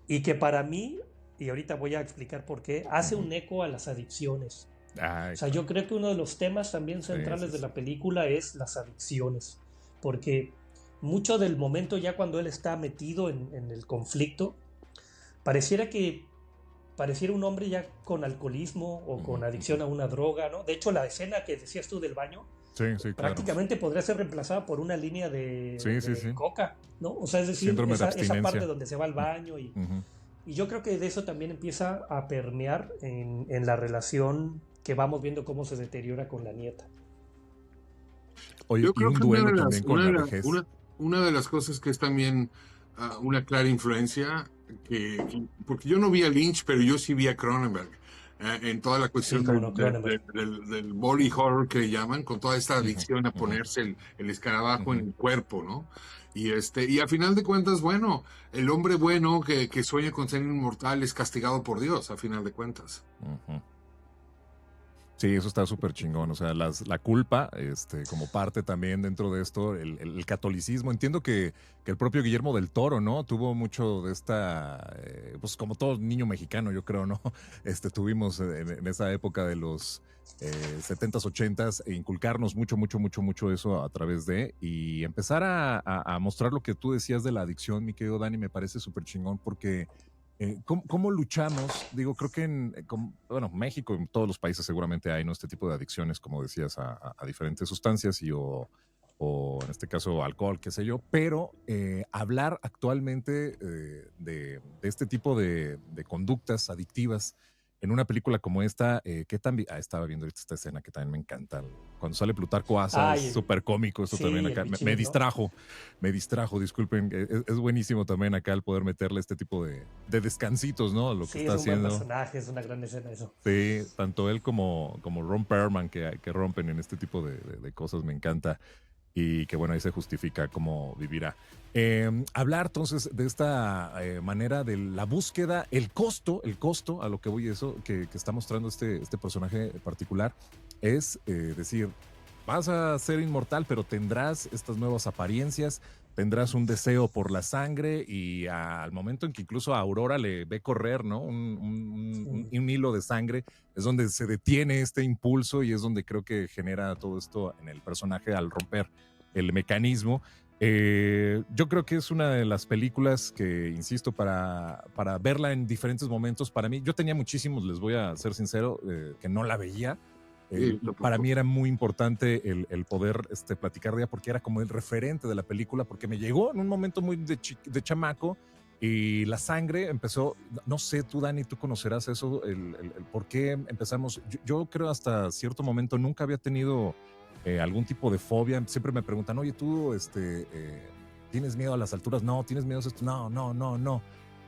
Y que para mí, y ahorita voy a explicar por qué, hace Ujú. un eco a las adicciones. O Ay, sea, yo claro. creo que uno de los temas también Sí, sí, centrales de sí. la película es las adicciones, porque mucho del momento ya cuando él está metido en el conflicto, pareciera que pareciera un hombre ya con alcoholismo o con adicción a una droga, ¿no? De hecho, la escena que decías tú del baño, Sí, sí, claro. prácticamente podría ser reemplazada por una línea de coca, ¿no? O sea, es decir, Síndrome de esa parte abstinencia. donde se va al baño y yo creo que de eso también empieza a permear en la relación que vamos viendo cómo se deteriora con la nieta. Oye, Yo y creo un que duelo también con la vejez. una de las cosas que es también una clara influencia, porque yo no vi a Lynch, pero yo sí vi a Cronenberg, en toda la Sí, cuestión como no, Cronenberg. del body horror que le llaman, con toda esta adicción a Ujú, ponerse el escarabajo en ujú, el cuerpo, ¿no? Y a final de cuentas, bueno, el hombre bueno que sueña con ser inmortal es castigado por Dios, a final de cuentas. ujú. Sí, eso está súper chingón. O sea, la culpa, como parte también dentro de esto, el catolicismo. Entiendo que el propio Guillermo del Toro, ¿no? Tuvo mucho de esta, pues como todo niño mexicano, yo creo, ¿no? Tuvimos en esa época de los 70s, 80s, e inculcarnos mucho, mucho, mucho, mucho eso a través de, y empezar a mostrar lo que tú decías de la adicción, mi querido Dani, me parece súper chingón porque ¿cómo luchamos? Digo, creo que bueno, México, en todos los países seguramente hay, ¿no? Este tipo de adicciones, como decías, a diferentes sustancias o en este caso alcohol, qué sé yo, pero hablar actualmente de este tipo de conductas adictivas en una película como esta, que también, estaba viendo esta escena que también me encanta, cuando sale Plutarco Asa, es Ay, súper cómico, esto también sí, el acá, me bichín, ¿no? distrajo, disculpen, es buenísimo también acá el poder meterle este tipo de descansitos, ¿no? A lo que Sí, es está un buen haciendo. personaje, es una gran escena eso. Sí, tanto él como Ron Perlman que rompen en este tipo de cosas, me encanta. Y que bueno, ahí se justifica cómo vivirá. Hablar entonces de esta manera de la búsqueda, el costo, a lo que voy eso, que está mostrando este personaje particular, es decir, vas a ser inmortal, pero tendrás estas nuevas apariencias, tendrás un deseo por la sangre y al momento en que incluso a Aurora le ve correr, ¿no? Un hilo de sangre, es donde se detiene este impulso y es donde creo que genera todo esto en el personaje al romper el mecanismo. Yo creo que es una de las películas que, insisto, para verla en diferentes momentos, para mí, yo tenía muchísimos, les voy a ser sincero, que no la veía. Para mí era muy importante el poder platicar de ella porque era como el referente de la película, porque me llegó en un momento muy de chamaco y la sangre empezó, no sé, tú Dani, tú conocerás eso, el por qué empezamos, yo creo hasta cierto momento nunca había tenido algún tipo de fobia, siempre me preguntan, oye, tú ¿tienes miedo a las alturas? No, ¿tienes miedo a esto? No, no, no, no.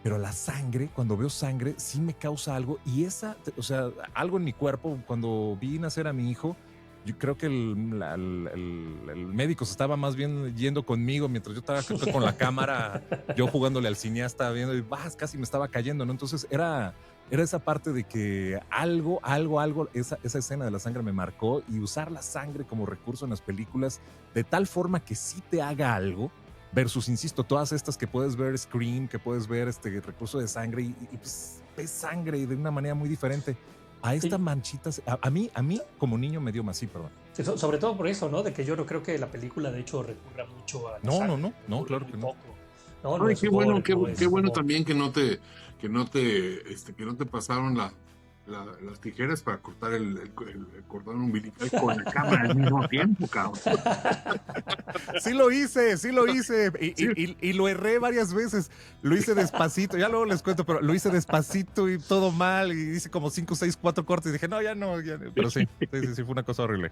Pero la sangre, cuando veo sangre, sí me causa algo. Y o sea, algo en mi cuerpo, cuando vi nacer a mi hijo, yo creo que el médico se estaba más bien yendo conmigo mientras yo estaba con la cámara, yo jugándole al cineasta, viendo y casi me estaba cayendo, ¿no? Entonces era esa parte de que algo, esa escena de la sangre me marcó y usar la sangre como recurso en las películas de tal forma que sí te haga algo. Versus, insisto, todas estas que puedes ver Scream, que puedes ver este recurso de sangre y pues ves sangre de una manera muy diferente. A esta Sí. manchita, a mí como niño me dio más, sí, perdón. Sí, sobre todo por eso, ¿no? De que yo no creo que la película de hecho recurra mucho a la No, sangre, no, recurre claro muy que no. poco. No, no Ay, es gore, no es qué bueno como... también que no te pasaron las tijeras para cortar el cordón umbilical con la cámara al mismo tiempo, cabrón. Sí lo hice Sí. y lo erré varias veces. Lo hice despacito, ya luego les cuento, pero lo hice despacito y todo mal y hice como 5, 6, 4 cortes y dije, no, ya no, ya no. Pero sí, fue una cosa horrible.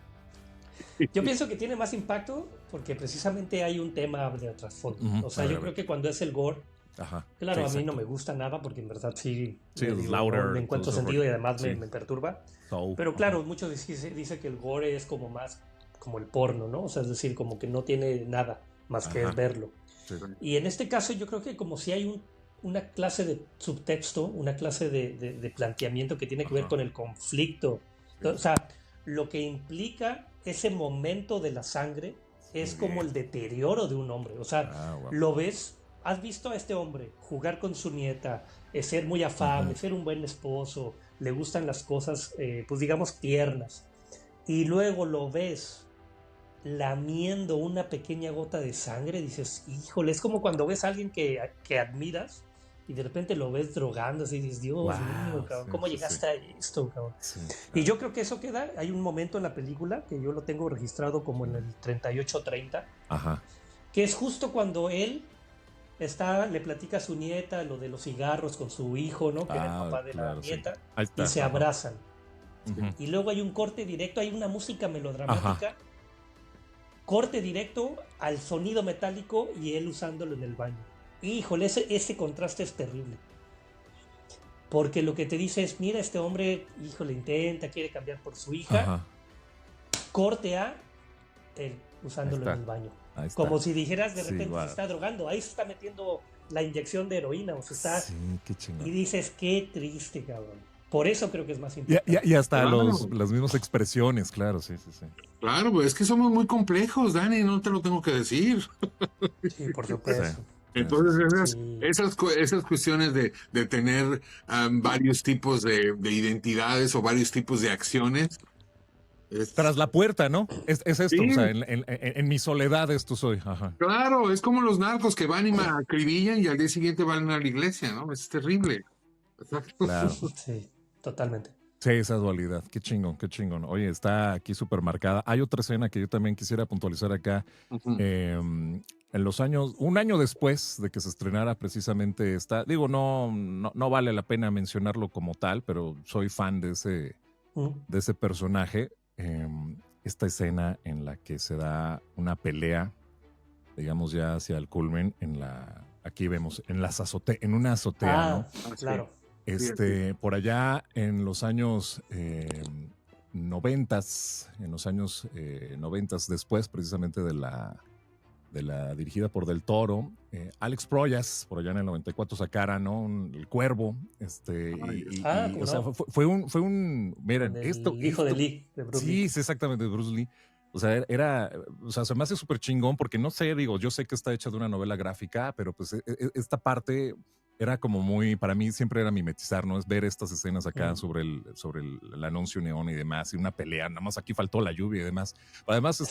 Yo pienso que tiene más impacto porque precisamente hay un tema de trasfondo. O sea, A yo ver. creo que cuando es el gore, Ajá. claro, Sí, a mí no exacto. me gusta nada porque en verdad sí, Sí, el no Slaughter, le todo encuentro ese sentido rollo. y además Sí. me perturba. So, Pero claro, muchos dice que el gore es como más como el porno, ¿no? O sea, es decir, como que no tiene nada más que es verlo. Sí. Y en este caso yo creo que como si hay una clase de subtexto, una clase de planteamiento que tiene que ver con el conflicto. Sí. O sea, lo que implica ese momento de la sangre es Muy como bien. el deterioro de un hombre. O sea, Wow. lo ves, has visto a este hombre jugar con su nieta, ser muy afable, ser un buen esposo, le gustan las cosas, pues digamos, tiernas. Y luego lo ves lamiendo una pequeña gota de sangre, dices, híjole, es como cuando ves a alguien que admiras y de repente lo ves drogando, así dices, Dios mío, cabrón, ¿cómo llegaste a esto, cabrón? Sí, Y yo creo que eso queda, hay un momento en la película que yo lo tengo registrado como en el 38-30, Ajá. que es justo cuando él le platica a su nieta lo de los cigarros con su hijo, ¿no? Que era el papá de la nieta, Ahí está, y se abrazan. Ujú. Y luego hay un corte directo, hay una música melodramática, corte directo al sonido metálico y él usándolo en el baño. Híjole, ese contraste es terrible. Porque lo que te dice es, mira, este hombre, híjole, quiere cambiar por su hija. Ajá. Corte a él usándolo en el baño. Ahí está. Como si dijeras de Sí, repente wow. se está drogando, ahí se está metiendo la inyección de heroína, o se está... Sí, qué chingón. Y dices, qué triste, cabrón. Por eso creo que es más importante. Y hasta Claro. las mismas expresiones, claro, sí. Claro, pues es que somos muy complejos, Dani, no te lo tengo que decir. Sí, por supuesto. Entonces, Sí. esas cuestiones de tener varios tipos de identidades o varios tipos de acciones. Tras la puerta, ¿no? Es esto, Sí. o sea, en mi soledad esto soy. Ajá. Claro, es como los narcos que van y me acribillan y al día siguiente van a la iglesia, ¿no? Es terrible. Exacto. Claro. Sí, totalmente. Sí, esa dualidad. Qué chingón, qué chingón. Oye, está aquí súper marcada. Hay otra escena que yo también quisiera puntualizar acá. Ujú. En los años, un año después de que se estrenara precisamente esta, digo, no vale la pena mencionarlo como tal, pero soy fan de ese personaje. Esta escena en la que se da una pelea, digamos ya hacia el culmen, aquí vemos, en una azotea, ¿no? Claro. Por allá en los años noventas, después precisamente de la dirigida por Del Toro, Alex Proyas, por allá en el 94 sacara, ¿no? El Cuervo, o sea, fue un, miren, el hijo de Lee, de Bruce Lee. Sí, exactamente, de Bruce Lee. O sea, o sea, se me hace súper chingón porque no sé, digo, yo sé que está hecha de una novela gráfica, pero pues esta parte era como muy, para mí siempre era mimetizar, ¿no? Es ver estas escenas acá sobre el anuncio neón y demás, y una pelea, nada más aquí faltó la lluvia y demás. Además,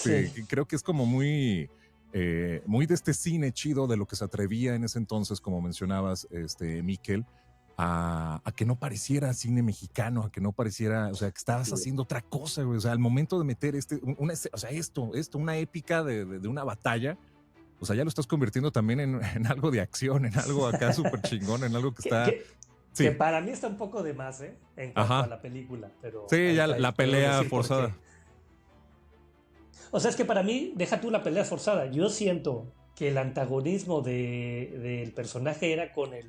creo que es como muy de este cine chido de lo que se atrevía en ese entonces, como mencionabas, Miquel, a que no pareciera cine mexicano, a que no pareciera, o sea, que estabas haciendo otra cosa, güey. O sea, al momento de meter una épica de una batalla, o sea, ya lo estás convirtiendo también en algo de acción, en algo acá súper chingón, en algo que está... Que para mí está un poco de más, en cuanto a la película. Pero sí, ya la pelea forzada. O sea, es que para mí, deja tú la pelea forzada. Yo siento que el antagonismo del personaje era con el...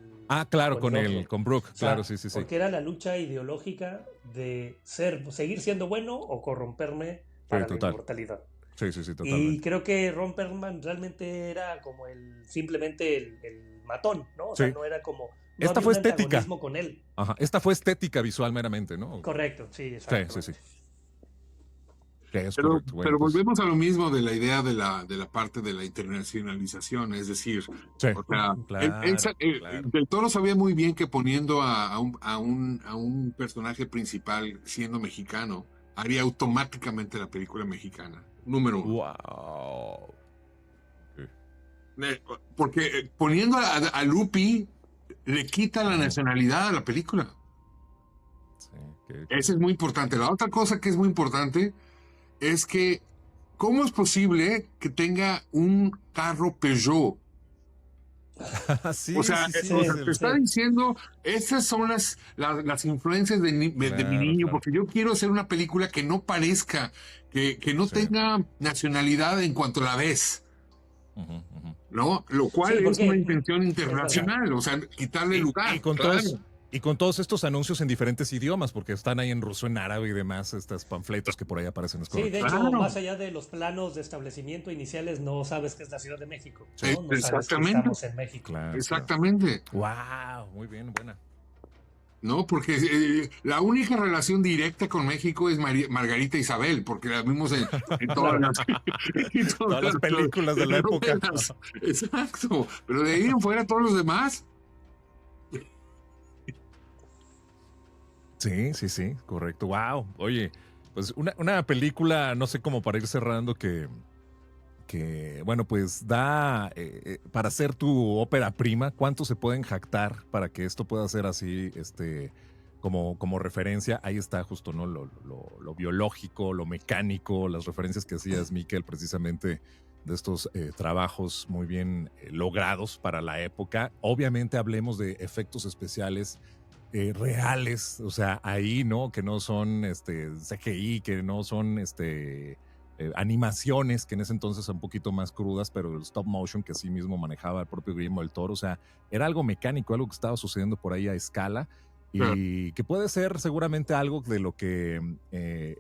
claro, con Brooke, o sea, claro, sí. Porque era la lucha ideológica de seguir siendo bueno o corromperme para la inmortalidad. Sí, totalmente. Y creo que Ron Perlman realmente era como simplemente el matón, ¿no? O sea, no era como... No esta fue estética. Con él. Ajá, esta fue estética visual meramente, ¿no? Correcto, sí, exacto. Sí. Pero volvemos a lo mismo de la idea de la parte de la internacionalización, es decir, Del Toro sabía muy bien que poniendo a un personaje principal siendo mexicano, haría automáticamente la película mexicana, número uno. ¡Wow! Porque poniendo a Lupi le quita la nacionalidad a la película. Eso es muy importante. La otra cosa que es muy importante es que, ¿cómo es posible que tenga un carro Peugeot? Sí, o sea, te está diciendo, estas son las influencias de mi niño, porque yo quiero hacer una película que no parezca, que no tenga nacionalidad en cuanto la ves. ¿No? Lo cual es una intención internacional, o sea, quitarle lugar. Y con todos estos anuncios en diferentes idiomas, porque están ahí en ruso, en árabe y demás, estos panfletos que por ahí aparecen. Sí, de hecho, más allá de los planos de establecimiento iniciales, no sabes que es la Ciudad de México. ¿No? No sabes que estamos en México. Claro, exactamente. Wow, muy bien, buena. No, porque la única relación directa con México es Margarita Isabel, porque la vimos en todas las películas de la época. Exacto, pero de ahí en fuera todos los demás. Sí, correcto. Wow. Oye, pues una película, no sé cómo para ir cerrando, que bueno, pues da para hacer tu ópera prima, ¿cuánto se pueden jactar para que esto pueda ser así, como referencia? Ahí está justo, ¿no? Lo biológico, lo mecánico, las referencias que hacías, Miquel, precisamente de estos trabajos muy bien logrados para la época. Obviamente hablemos de efectos especiales reales, o sea, ahí, ¿no? Que no son CGI, que no son animaciones, que en ese entonces son un poquito más crudas, pero el stop motion que así mismo manejaba el propio Guillermo del Toro, o sea, era algo mecánico, algo que estaba sucediendo por ahí a escala, y que puede ser seguramente algo de lo que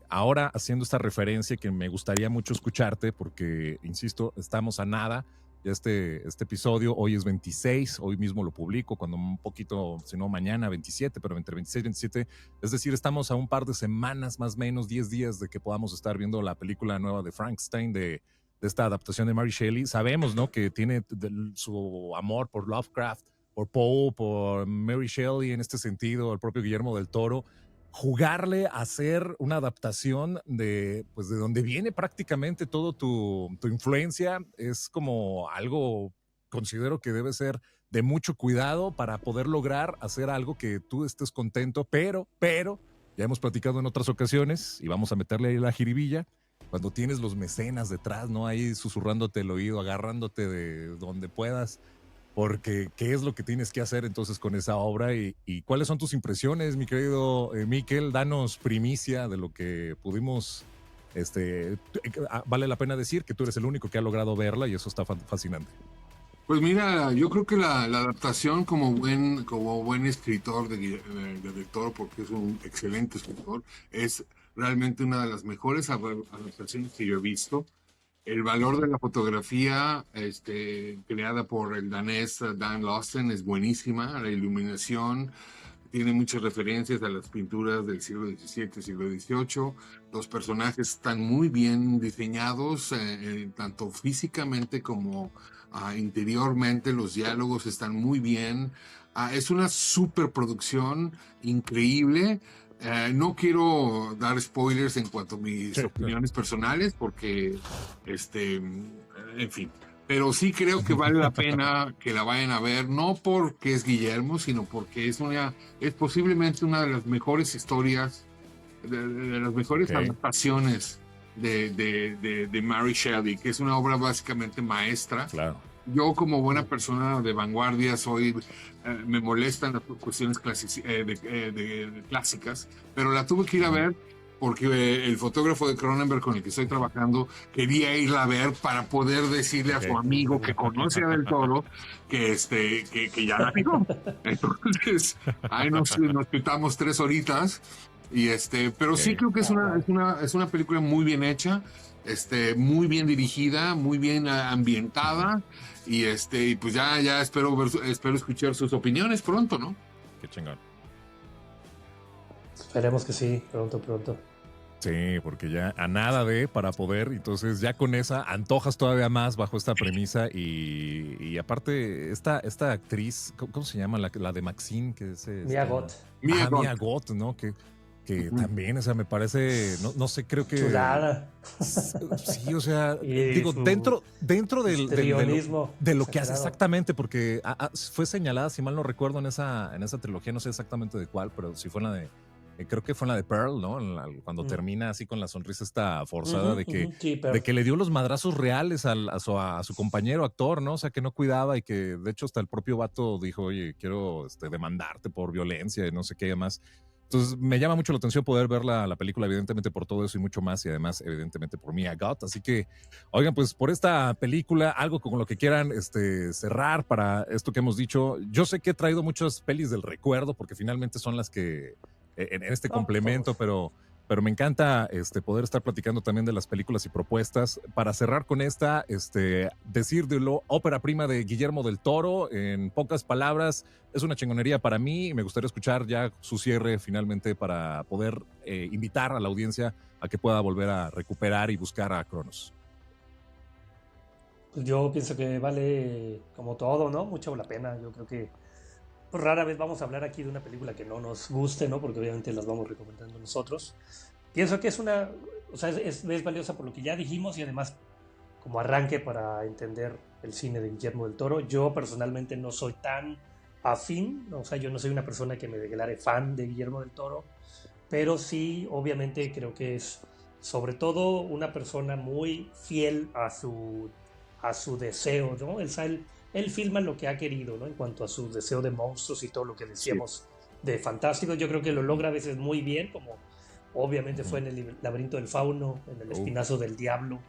ahora, haciendo esta referencia, que me gustaría mucho escucharte, porque, insisto, estamos a nada. Ya este episodio hoy es 26, hoy mismo lo publico, cuando un poquito, si no mañana 27, pero entre 26 y 27, es decir, estamos a un par de semanas, más o menos 10 días de que podamos estar viendo la película nueva de Frankenstein, de esta adaptación de Mary Shelley. Sabemos, ¿no?, que tiene su amor por Lovecraft, por Poe, por Mary Shelley, en este sentido, el propio Guillermo del Toro. Jugarle a hacer una adaptación de donde viene prácticamente todo tu influencia es como algo, considero que debe ser de mucho cuidado para poder lograr hacer algo que tú estés contento, pero ya hemos platicado en otras ocasiones y vamos a meterle ahí la jiribilla, cuando tienes los mecenas detrás, ¿no? Ahí susurrándote el oído, agarrándote de donde puedas, porque qué es lo que tienes que hacer entonces con esa obra y cuáles son tus impresiones, mi querido Miquel. Danos primicia de lo que pudimos. Vale la pena decir que tú eres el único que ha logrado verla y eso está fascinante. Pues mira, yo creo que la adaptación como buen escritor de Del Toro, porque es un excelente escritor, es realmente una de las mejores adaptaciones que yo he visto. El valor de la fotografía creada por el danés Dan Lausten es buenísima. La iluminación tiene muchas referencias a las pinturas del siglo XVII, siglo XVIII. Los personajes están muy bien diseñados, tanto físicamente como interiormente. Los diálogos están muy bien. Es una superproducción increíble. No quiero dar spoilers en cuanto a mis opiniones personales, porque, en fin, pero sí creo que vale la pena que la vayan a ver, no porque es Guillermo, sino porque es posiblemente una de las mejores historias, de las mejores adaptaciones de Mary Shelley, que es una obra básicamente maestra. Claro. Yo, como buena persona de vanguardia, me molestan las cuestiones clásicas, pero la tuve que ir a ver porque el fotógrafo de Cronenberg con el que estoy trabajando quería irla a ver para poder decirle a su amigo que conoce a Del Toro que ya la vio. Entonces, ahí nos quitamos 3 horitas, pero sí creo que es una película muy bien hecha, muy bien dirigida, muy bien ambientada, y pues ya espero escuchar sus opiniones pronto, ¿no? Qué chingón. Esperemos que sí, pronto. Sí, porque ya a nada para poder, entonces ya con esa antojas todavía más bajo esta premisa y aparte esta actriz, ¿cómo se llama? La de Maxine, que es Mia Goth. Mia Goth, ¿no? Que también, o sea, me parece, no sé, creo que... Chulada. Sí, o sea, digo, dentro de lo que hace exactamente, porque fue señalada, si mal no recuerdo, en esa trilogía, no sé exactamente de cuál, pero sí fue en la de... creo que fue en la de Pearl, ¿no? Cuando termina así con la sonrisa esta forzada de que le dio los madrazos reales a su compañero actor, ¿no? O sea, que no cuidaba y que de hecho hasta el propio vato dijo, oye, quiero demandarte por violencia y no sé qué más. Entonces me llama mucho la atención poder ver la película, evidentemente por todo eso y mucho más, y además evidentemente por Mia Goth. Así que, oigan, pues por esta película, algo con lo que quieran cerrar para esto que hemos dicho. Yo sé que he traído muchas pelis del recuerdo porque finalmente son las que en este complemento, pero me encanta poder estar platicando también de las películas y propuestas. Para cerrar con esta, decir de lo ópera prima de Guillermo del Toro, en pocas palabras, es una chingonería para mí y me gustaría escuchar ya su cierre finalmente para poder invitar a la audiencia a que pueda volver a recuperar y buscar a Cronos. Pues yo pienso que vale, como todo, ¿no? Mucho la pena. Yo creo que pues rara vez vamos a hablar aquí de una película que no nos guste, ¿no? Porque obviamente las vamos recomendando nosotros. Pienso que es valiosa por lo que ya dijimos y además como arranque para entender el cine de Guillermo del Toro. Yo personalmente no soy tan afín, o sea, yo no soy una persona que me declare fan de Guillermo del Toro, pero sí, obviamente creo que es sobre todo una persona muy fiel a su deseo, ¿no? Él filma lo que ha querido, ¿no? En cuanto a su deseo de monstruos y todo lo que decíamos de fantástico, yo creo que lo logra a veces muy bien, como obviamente fue en el Laberinto del Fauno, en el Espinazo del Diablo.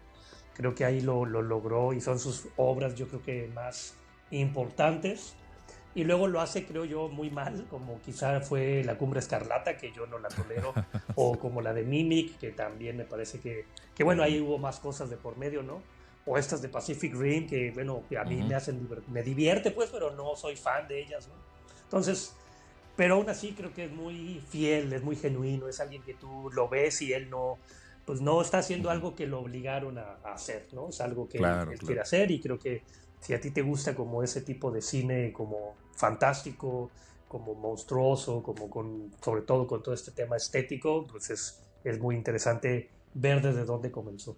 Creo que ahí lo logró y son sus obras, yo creo que más importantes. Y luego lo hace, creo yo, muy mal, como quizá fue La Cumbre Escarlata, que yo no la tolero, o como la de Mimic, que también me parece que bueno, ahí hubo más cosas de por medio, ¿no? O estas de Pacific Rim, que bueno, que a mí me divierte, pues, pero no soy fan de ellas, ¿no? Entonces, pero aún así creo que es muy fiel, es muy genuino, es alguien que tú lo ves y él no, pues no está haciendo algo que lo obligaron a hacer, ¿no? Es algo que él quiere hacer, y creo que si a ti te gusta como ese tipo de cine como fantástico, como monstruoso, como sobre todo con todo este tema estético, pues es muy interesante ver desde dónde comenzó.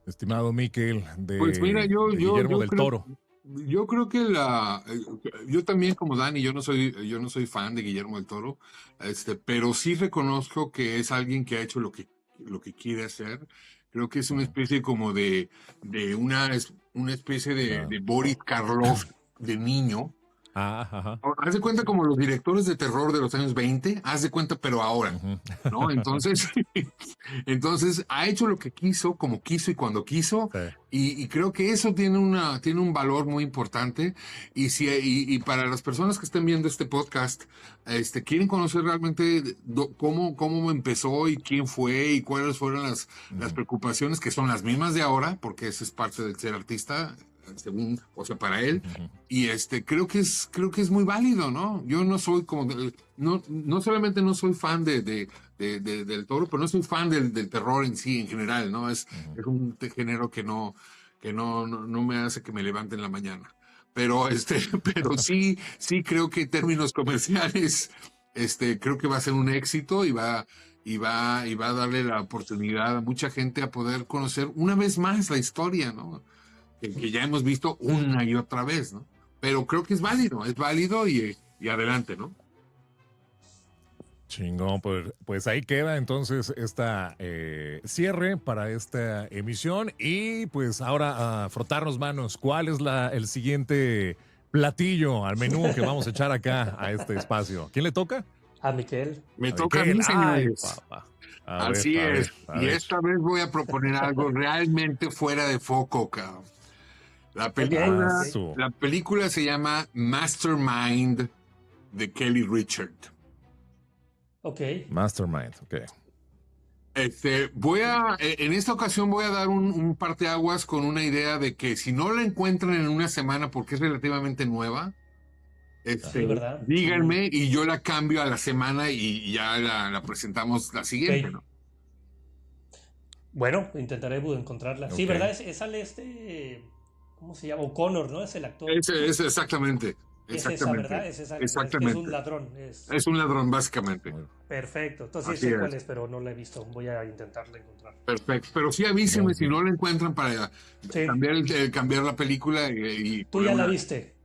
Estimado Miquel, Pues mira, de Guillermo del Toro. Yo creo que yo también como Dani, yo no soy fan de Guillermo del Toro, pero sí reconozco que es alguien que ha hecho lo que quiere hacer. Creo que es una especie como de una especie de Boris Karloff de niño. Haz de cuenta como los directores de terror de los años 20, haz de cuenta, pero ahora, ¿no? Entonces, entonces ha hecho lo que quiso, como quiso y cuando quiso, y creo que eso tiene un valor muy importante. Y para las personas que estén viendo este podcast, quieren conocer realmente cómo empezó y quién fue y cuáles fueron las preocupaciones, que son las mismas de ahora, porque eso es parte del ser artista, según, o sea, para él. Y creo que es muy válido, ¿no? Yo no soy no solamente no soy fan del Toro, pero no soy fan del terror en sí, en general, ¿no? Es un género que no me hace que me levante en la mañana. Pero pero sí creo que en términos comerciales, creo que va a ser un éxito y va a darle la oportunidad a mucha gente a poder conocer una vez más la historia, ¿no? Que ya hemos visto una y otra vez, ¿no? Pero creo que es válido y adelante, ¿no? Chingón, pues ahí queda entonces esta cierre para esta emisión, y pues ahora a frotarnos manos. ¿Cuál es el siguiente platillo al menú que vamos a echar acá a este espacio? ¿Quién le toca? A Miquel. Me toca a mí, señores. Ay, papá. Así es. Y esta vez voy a proponer algo realmente fuera de foco, cabrón. La película se llama Mastermind, de Kelly Richard. Ok. Mastermind, ok. En esta ocasión voy a dar un parteaguas con una idea de que si no la encuentran en una semana porque es relativamente nueva, sí, ¿verdad? díganme y yo la cambio a la semana y ya la presentamos la siguiente, Okay. ¿no? Bueno, intentaré encontrarla. Okay. Sí, ¿verdad? Sale ¿cómo se llama? O'Connor, ¿no? Es el actor. Es exactamente. Es esa, ¿verdad? Es esa. Exactamente. Es un ladrón. Es un ladrón, básicamente. Perfecto. Entonces sé cuál es, pero no la he visto. Voy a intentarla encontrar. Perfecto. Pero sí avísenme si no la encuentran para cambiar la película. ¿Tú ya la viste?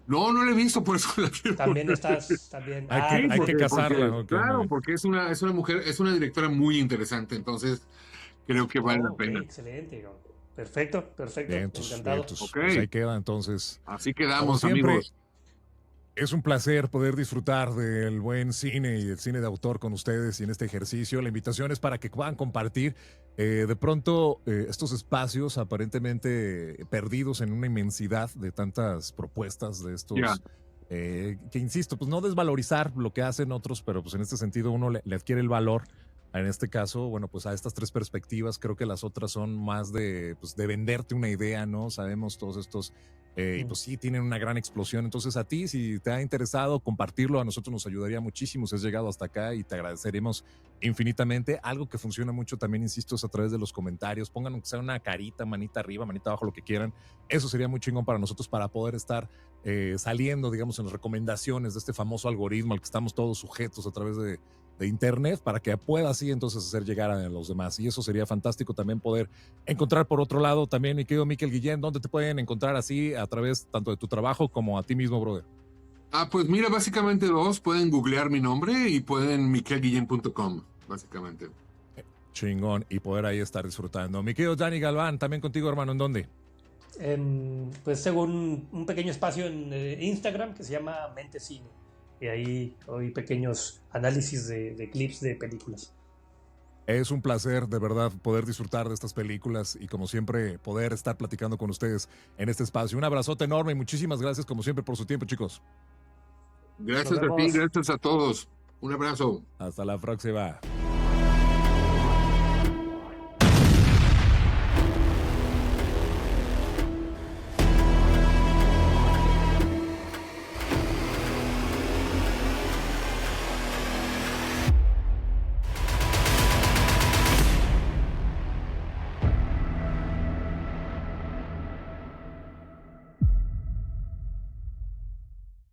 No la he visto, por eso la quiero. También estás. También. Hay que casarla. Claro, porque es una mujer, es una directora muy interesante. Entonces creo que vale la pena. Excelente. Perfecto. Bien, encantado. Pues ahí queda entonces. Así quedamos, amigos. Es un placer poder disfrutar del buen cine y del cine de autor con ustedes y en este ejercicio. La invitación es para que puedan compartir de pronto estos espacios aparentemente perdidos en una inmensidad de tantas propuestas de estos, que insisto, pues no desvalorizar lo que hacen otros, pero pues en este sentido uno le adquiere el valor. En este caso, bueno, pues a estas tres perspectivas. Creo que las otras son más de venderte una idea, ¿no? Sabemos todos estos Y pues sí, tienen una gran explosión. Entonces a ti, si te ha interesado compartirlo, a nosotros nos ayudaría muchísimo si has llegado hasta acá y te agradeceremos infinitamente. Algo que funciona mucho también, insisto, es a través de los comentarios. Pongan aunque sea una carita, manita arriba, manita abajo, lo que quieran. Eso sería muy chingón para nosotros para poder estar saliendo, digamos, en las recomendaciones de este famoso algoritmo al que estamos todos sujetos a través de internet, para que pueda así entonces hacer llegar a los demás. Y eso sería fantástico también poder encontrar por otro lado también, mi querido Miquel Guillén, ¿dónde te pueden encontrar así a través tanto de tu trabajo como a ti mismo, brother? Pues mira, básicamente dos, pueden googlear mi nombre y pueden miquelguillén.com, básicamente. Chingón, y poder ahí estar disfrutando. Mi querido Dani Galván, también contigo, hermano, ¿en dónde? Pues según un pequeño espacio en Instagram que se llama Mente Cine. Y ahí hay pequeños análisis de clips de películas. Es un placer, de verdad, poder disfrutar de estas películas y como siempre poder estar platicando con ustedes en este espacio. Un abrazote enorme y muchísimas gracias como siempre por su tiempo, chicos. Gracias a ti, gracias a todos. Un abrazo. Hasta la próxima.